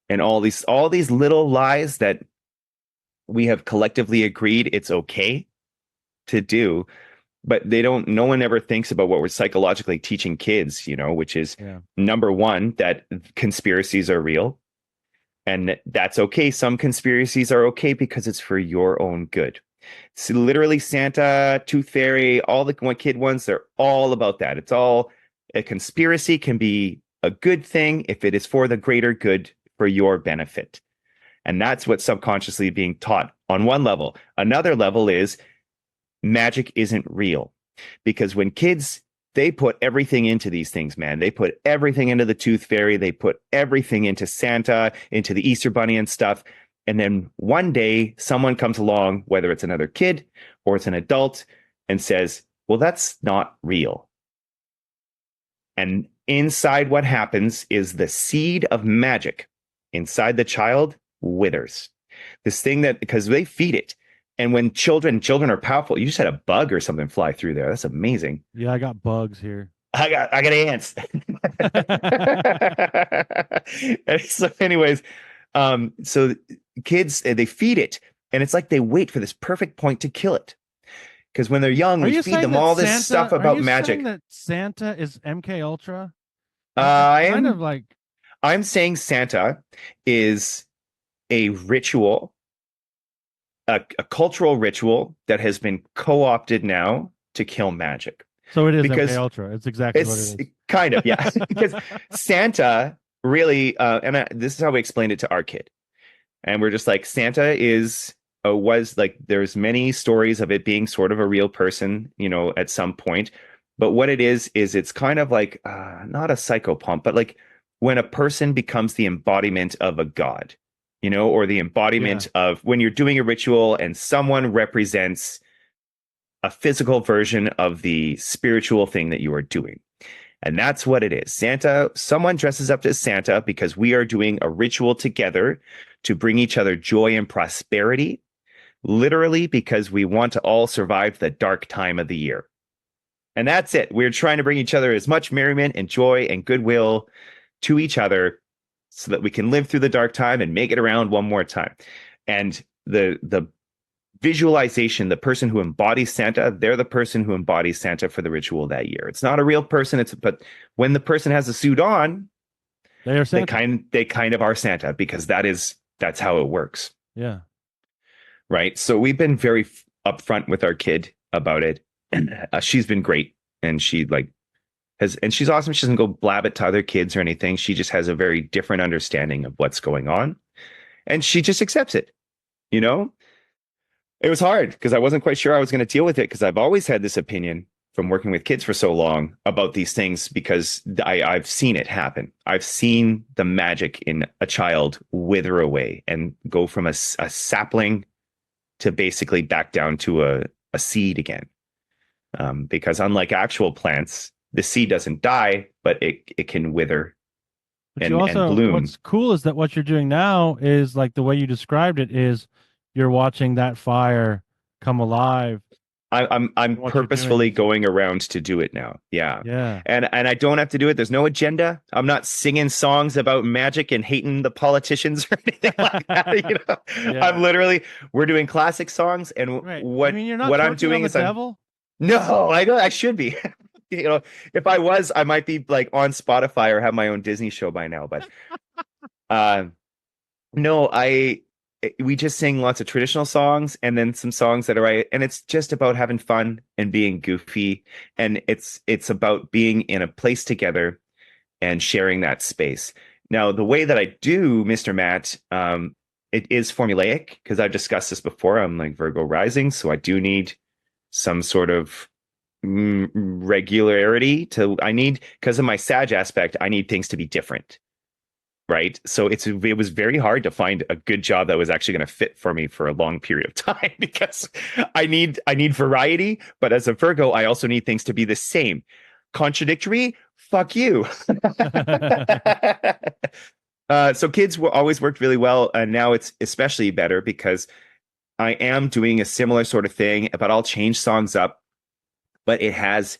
and all these little lies that we have collectively agreed it's okay to do, but no one ever thinks about what we're psychologically teaching kids, which is number one, that conspiracies are real. And that's okay. Some conspiracies are okay because it's for your own good. So literally Santa, Tooth Fairy, all the one kid ones, they're all about that. It's all a conspiracy can be a good thing if it is for the greater good for your benefit. And that's what's subconsciously being taught on one level. Another level is magic isn't real, because when kids, they put everything into these things, man. They put everything into the Tooth Fairy. They put everything into Santa, into the Easter Bunny and stuff. And then one day someone comes along, whether it's another kid or it's an adult, and says, well, that's not real. And inside what happens is the seed of magic inside the child withers. This thing that, because they feed it. And when children are powerful, you just had a bug or something fly through there. That's amazing. Yeah, I got bugs here. I got ants. And so anyways, so kids, they feed it, and it's like they wait for this perfect point to kill it. Because when they're young, we feed them all this stuff about magic. Are you saying that Santa is MK Ultra? I'm saying Santa is a ritual, a cultural ritual that has been co-opted now to kill magic. So it is MK Ultra. It's exactly what it is. Kind of, yeah. Because Santa really, this is how we explained it to our kid. And we're just like, Santa was like, there's many stories of it being sort of a real person, at some point. But what it is it's kind of like, not a psychopomp, but like when a person becomes the embodiment of a god, or the embodiment of when you're doing a ritual and someone represents a physical version of the spiritual thing that you are doing. And that's what it is. Someone dresses up as Santa because we are doing a ritual together to bring each other joy and prosperity, literally because we want to all survive the dark time of the year. And that's it. We're trying to bring each other as much merriment and joy and goodwill to each other so that we can live through the dark time and make it around one more time. And the visualization, the person who embodies Santa, they're the person who embodies Santa for the ritual that year. It's not a real person. But when the person has a suit on, they are Santa. They kind of are Santa, because that's how it works. Yeah. Right. So we've been very upfront with our kid about it. And she's been great. And she's awesome. She doesn't go blab it to other kids or anything. She just has a very different understanding of what's going on. And she just accepts it. It was hard because I wasn't quite sure I was going to deal with it, because I've always had this opinion from working with kids for so long about these things because I've seen it happen. I've seen the magic in a child wither away and go from a sapling to basically back down to a seed again. Because unlike actual plants, the seed doesn't die, but it can wither But and you also, bloom. what's cool is that what you're doing now is like the way you described it is you're watching that fire come alive. I'm What you're purposefully doing going around to do it now. Yeah. yeah. And I don't have to do it. There's no agenda. I'm not singing songs about magic and hating the politicians or anything like that. You know, Yeah. I'm literally we're doing classic songs, and Right. what I mean, you're not what I'm twerking on doing the is I'm devil. no, I don't. I should be. You know, if I was, I might be like on Spotify or have my own Disney show by now. But uh, no, we just sing lots of traditional songs and then some songs that are right, and it's just about having fun and being goofy, and it's about being in a place together and sharing that space. Now, the way that I do, Mr. Matt, it is formulaic because I've discussed this before. I'm like Virgo rising, so I do need some sort of regularity to I need because of my Sag aspect, I need things to be different. Right. So it was very hard to find a good job that was actually going to fit for me for a long period of time because I need variety, but as a Virgo, I also need things to be the same. Contradictory? Fuck you. So kids always worked really well, and now it's especially better because I am doing a similar sort of thing, but I'll change songs up. But it has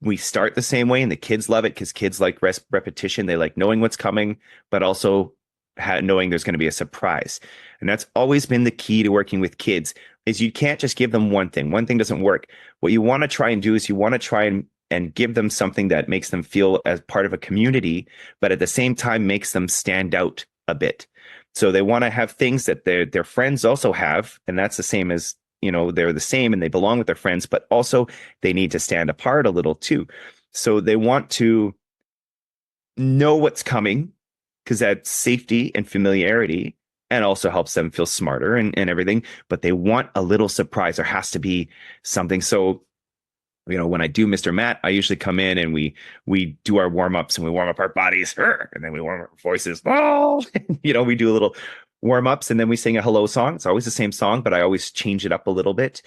we start the same way, and the kids love it because kids like repetition. They like knowing what's coming, but also knowing there's going to be a surprise. And that's always been the key to working with kids is you can't just give them one thing. One thing doesn't work. What you want to try and do is you want to try and give them something that makes them feel as part of a community, but at the same time makes them stand out a bit. So they want to have things that their friends also have, and that's the same as they're the same and they belong with their friends, but also they need to stand apart a little too. So they want to know what's coming because that's safety and familiarity and also helps them feel smarter and everything. But they want a little surprise. There has to be something. So, when I do Mr. Matt, I usually come in and we do our warm-ups and we warm up our bodies and then we warm up our voices. Oh, we do a little warm-ups and then we sing a hello song. It's always the same song, but I always change it up a little bit,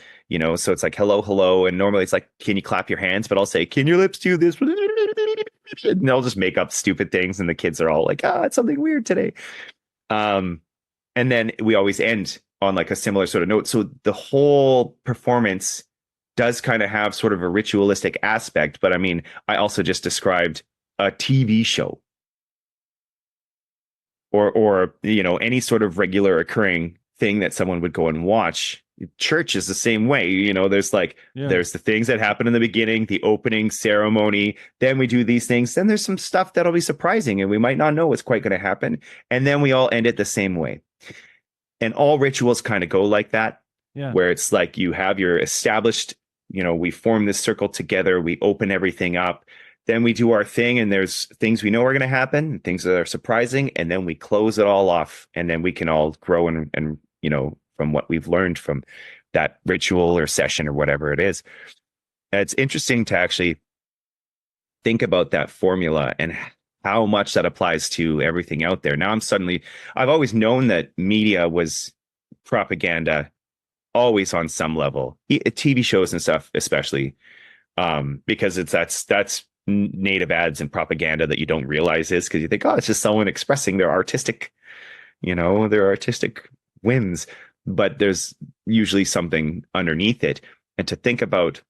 so it's like hello, hello. And normally it's like, can you clap your hands? But I'll say, can your lips do this? And they'll just make up stupid things. And the kids are all like, it's something weird today. And then we always end on like a similar sort of note. So the whole performance does kind of have sort of a ritualistic aspect. But I mean, I also just described a TV show. Or any sort of regular occurring thing that someone would go and watch. Church is the same way. There's there's the things that happen in the beginning, the opening ceremony. Then we do these things. Then there's some stuff that'll be surprising and we might not know what's quite going to happen. And then we all end it the same way. And all rituals kind of go like that, where it's like you have your established, we form this circle together. We open everything up. Then we do our thing and there's things we know are going to happen, things that are surprising. And then we close it all off and then we can all grow and from what we've learned from that ritual or session or whatever it is. It's interesting to actually think about that formula and how much that applies to everything out there. Now I've always known that media was propaganda always on some level, TV shows and stuff, especially because that's native ads and propaganda that you don't realize is because you think, it's just someone expressing their artistic whims, but there's usually something underneath it. And to think about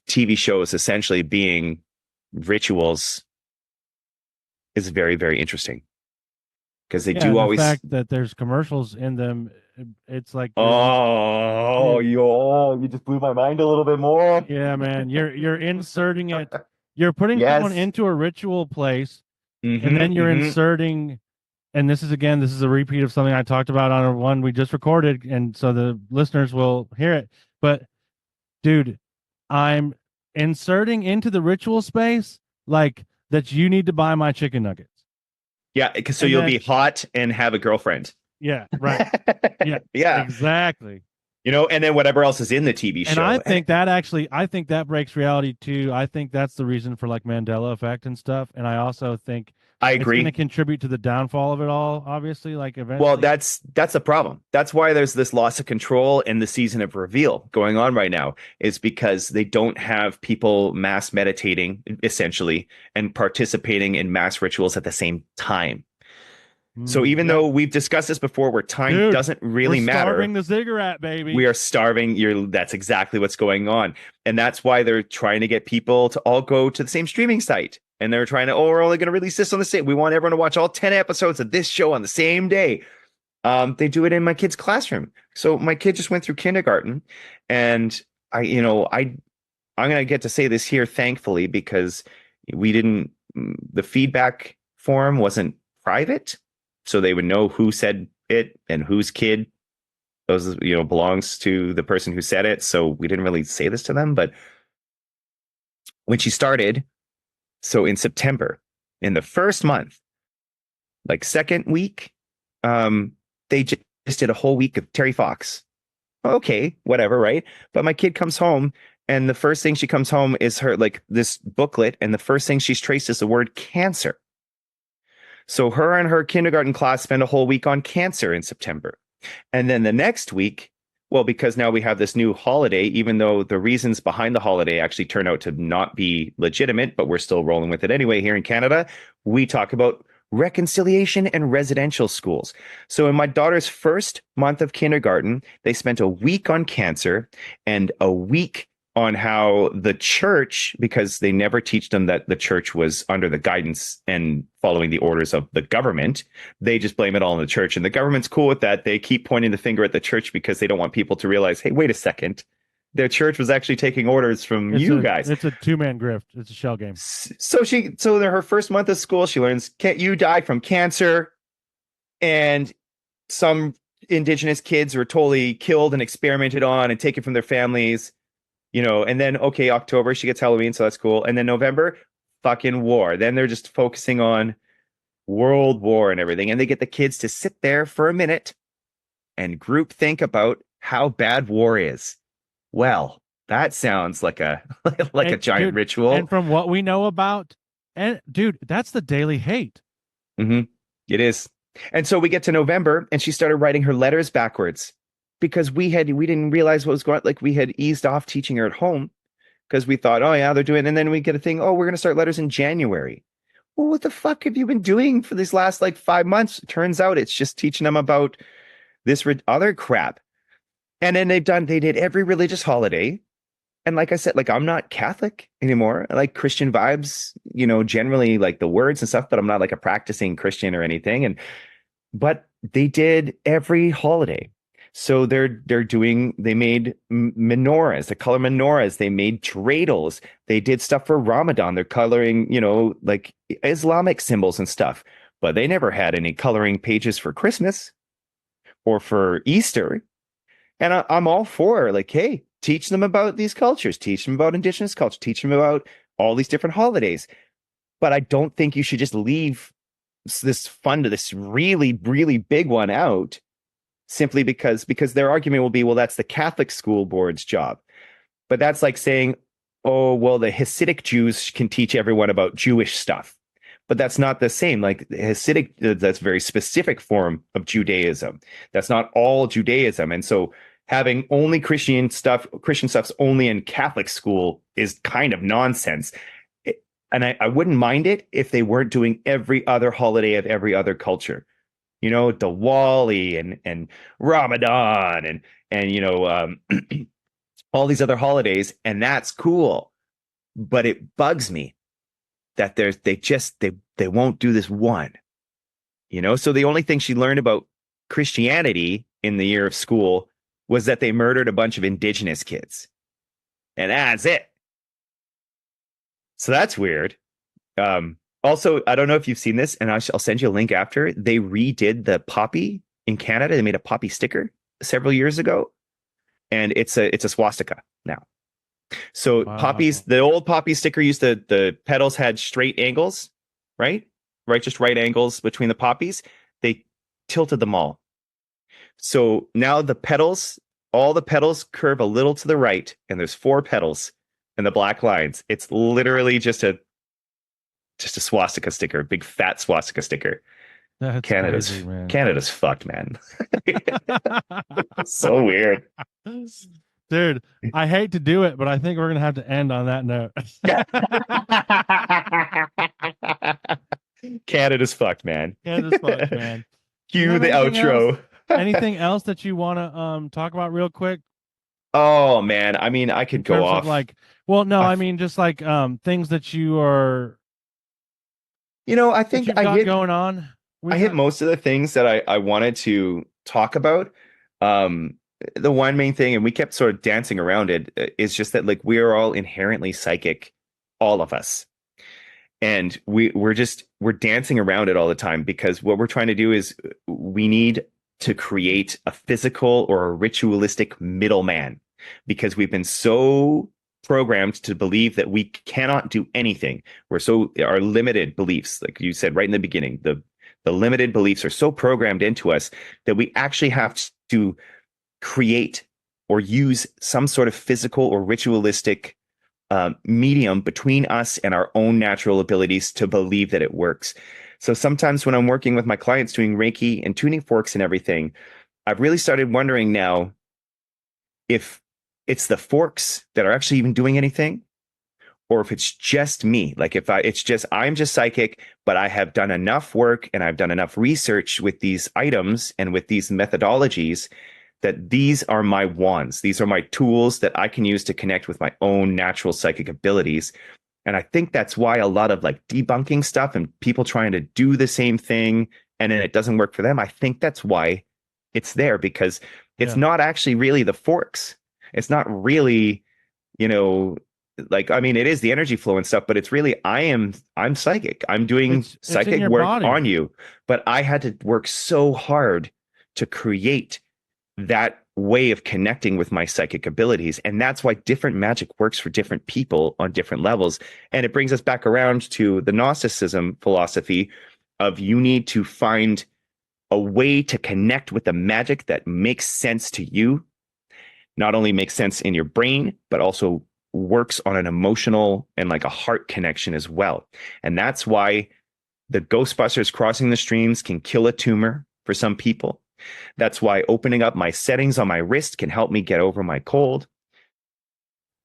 TV shows essentially being rituals is very, very interesting because they do always. The fact that there's commercials in them, it's like you just blew my mind a little bit more. Yeah, man, you're inserting it. You're putting someone into a ritual place, and then you're inserting. And this is a repeat of something I talked about on one we just recorded, and so the listeners will hear it. But, dude, I'm inserting into the ritual space like that. You need to buy my chicken nuggets. Yeah, so you'll be hot and have a girlfriend. Yeah, right. Yeah, yeah, exactly. and then whatever else is in the TV And show. I think that breaks reality too. I think that's the reason for like Mandela effect and stuff. And I also think I it's going to agree. contribute to the downfall of it all. Obviously, like Well, eventually. that's a problem. That's why there's this loss of control in the season of reveal going on right now, is because they don't have people mass meditating essentially and participating in mass rituals at the same time. So even Yeah. though we've discussed this before, where time Dude, doesn't we're really matter, starving the ziggurat, baby. we are starving. That's exactly what's going on. And that's why they're trying to get people to all go to the same streaming site. And they're trying to, we're only going to release this on the same. We want everyone to watch all 10 episodes of this show on the same day. They do it in my kid's classroom. So my kid just went through kindergarten, and I'm going to get to say this here, thankfully, because the feedback form wasn't private. So they would know who said it and whose kid those, belongs to the person who said it. So we didn't really say this to them, but when she started, so in September, in the first month, like second week, they just did a whole week of Terry Fox. Okay, whatever, right? But my kid comes home, and the first thing she comes home is her like this booklet, and the first thing she's traced is the word cancer. So her and her kindergarten class spend a whole week on cancer in September. And then the next week, well, because now we have this new holiday, even though the reasons behind the holiday actually turn out to not be legitimate, but we're still rolling with it anyway here in Canada, we talk about reconciliation and residential schools. So in my daughter's first month of kindergarten, they spent a week on cancer and a week on how the church, because they never teach them that the church was under the guidance and following the orders of the government. They just blame it all on the church. And the government's cool with that. They keep pointing the finger at the church because they don't want people to realize, hey, wait a second. Their church was actually taking orders from you guys. It's a two-man grift. It's a shell game. So in her first month of school, she learns, you died from cancer. And some indigenous kids were totally killed and experimented on and taken from their families. And then, okay, October, she gets Halloween, so that's cool. And then November, fucking war. Then they're just focusing on World War and everything. And they get the kids to sit there for a minute and group think about how bad war is. Well, that sounds like a a giant ritual. And from what we know about, and dude, that's the daily hate. Mm-hmm. It is. And so we get to November, and she started writing her letters backwards. Because we didn't realize what was going on. Like we had eased off teaching her at home because we thought, oh yeah, they're doing it. And then we get a thing, we're going to start letters in January. Well, what the fuck have you been doing for these last like 5 months? Turns out it's just teaching them about this other crap. And then they did every religious holiday. And like I said, like I'm not Catholic anymore. I like Christian vibes, generally like the words and stuff, but I'm not like a practicing Christian or anything. But they did every holiday. So they made menorahs, the color menorahs, they made dreidels, they did stuff for Ramadan. They're coloring, like Islamic symbols and stuff, but they never had any coloring pages for Christmas or for Easter. And I'm all for like, hey, teach them about these cultures, teach them about indigenous culture, teach them about all these different holidays. But I don't think you should just leave this really, really big one out. Simply because their argument will be, well, that's the Catholic school board's job. But that's like saying, oh, well, the Hasidic Jews can teach everyone about Jewish stuff. But that's not the same. Like Hasidic, that's a very specific form of Judaism. That's not all Judaism. And so having only Christian stuff's only in Catholic school is kind of nonsense. And I wouldn't mind it if they weren't doing every other holiday of every other culture. Diwali and Ramadan and all these other holidays, and that's cool. But it bugs me that they won't do this one. So the only thing she learned about Christianity in the year of school was that they murdered a bunch of indigenous kids. And that's it. So that's weird. Also, I don't know if you've seen this, and I'll send you a link after. They redid the poppy in Canada. They made a poppy sticker several years ago, and it's a swastika now. So wow. Poppies, the old poppy sticker used the petals had straight angles, right? Just right angles between the poppies. They tilted them all. So now the petals all the petals curve a little to the right, and there's 4 petals and the black lines. It's literally just a swastika sticker, big fat swastika sticker. That's crazy, man. Canada's fucked, man. So weird. Dude, I hate to do it, but I think we're gonna have to end on that note. Canada's fucked, man. Canada's fucked, man. Cue the outro. Anything else that you want to talk about real quick? Oh man, I mean, I could go off. I mean, just like things that you are. I think I hit going on. I hit most of the things that I wanted to talk about. The one main thing, and we kept sort of dancing around it, is just that like we are all inherently psychic, all of us. And we're dancing around it all the time because what we're trying to do is we need to create a physical or a ritualistic middleman because we've been so programmed to believe that we cannot do anything. Our limited beliefs, like you said right in the beginning, the limited beliefs are so programmed into us that we actually have to create or use some sort of physical or ritualistic medium between us and our own natural abilities to believe that it works. So sometimes when I'm working with my clients doing Reiki and tuning forks and everything, I've really started wondering now if it's the forks that are actually even doing anything, or if it's just me. Like I'm just psychic, but I have done enough work and I've done enough research with these items and with these methodologies that these are my wands. These are my tools that I can use to connect with my own natural psychic abilities. And I think that's why a lot of like debunking stuff and people trying to do the same thing and then it doesn't work for them. I think that's why it's there, because it's not actually really the forks. It's not really, like, I mean, it is the energy flow and stuff, but it's really, I'm psychic. I'm doing psychic work on you, but I had to work so hard to create that way of connecting with my psychic abilities. And that's why different magic works for different people on different levels. And it brings us back around to the Gnosticism philosophy of you need to find a way to connect with the magic that makes sense to you, not only makes sense in your brain, but also works on an emotional and like a heart connection as well. And that's why the Ghostbusters crossing the streams can kill a tumor for some people. That's why opening up my settings on my wrist can help me get over my cold.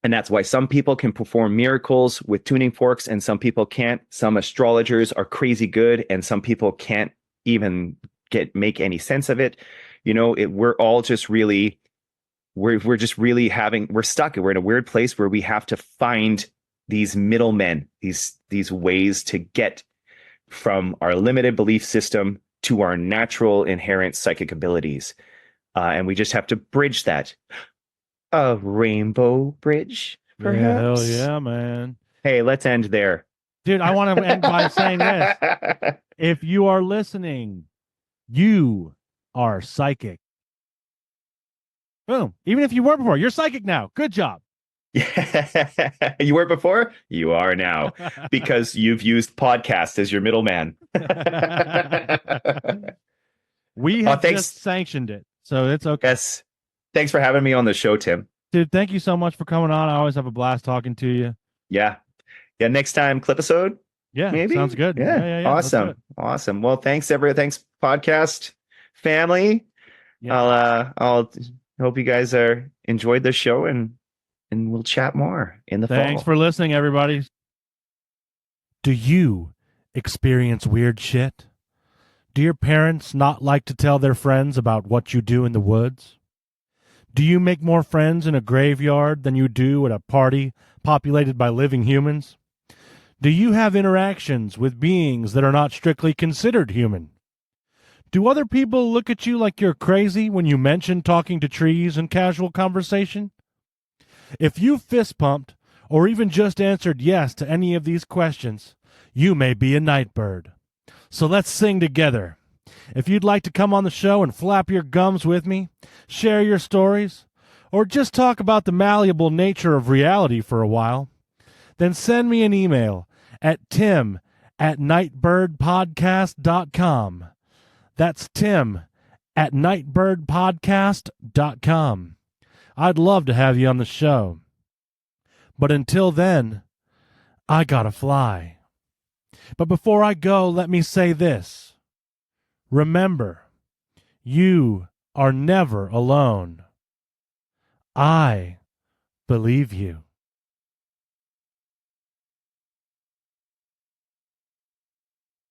And that's why some people can perform miracles with tuning forks and some people can't. Some astrologers are crazy good and some people can't even make any sense of it. We're all just really, we're just really we're stuck. We're in a weird place where we have to find these middlemen, these ways to get from our limited belief system to our natural inherent psychic abilities. And we just have to bridge that. A rainbow bridge, perhaps? Yeah, hell yeah, man. Hey, let's end there. Dude, I want to end by saying this. If you are listening, you are psychic. Boom. Even if you weren't before, you're psychic now. Good job. You were before, you are now, because you've used podcast as your middleman. We have just sanctioned it, so it's okay. Yes. Thanks for having me on the show, Tim. Dude, thank you so much for coming on. I always have a blast talking to you. Yeah. Next time, clipisode. Yeah, maybe. Sounds good. Yeah. Awesome. Well, thanks Thanks, podcast family. Yeah. I'll hope you guys enjoyed the show and we'll chat more in the fall. Thanks for listening, everybody. Do you experience weird shit? Do your parents not like to tell their friends about what you do in the woods? Do you make more friends in a graveyard than you do at a party populated by living humans? Do you have interactions with beings that are not strictly considered human? Do other people look at you like you're crazy when you mention talking to trees in casual conversation? If you fist pumped or even just answered yes to any of these questions, you may be a night bird. So let's sing together. If you'd like to come on the show and flap your gums with me, share your stories, or just talk about the malleable nature of reality for a while, then send me an email at tim@nightbirdpodcast.com. That's tim@nightbirdpodcast.com. I'd love to have you on the show. But until then, I gotta fly. But before I go, let me say this. Remember, you are never alone. I believe you.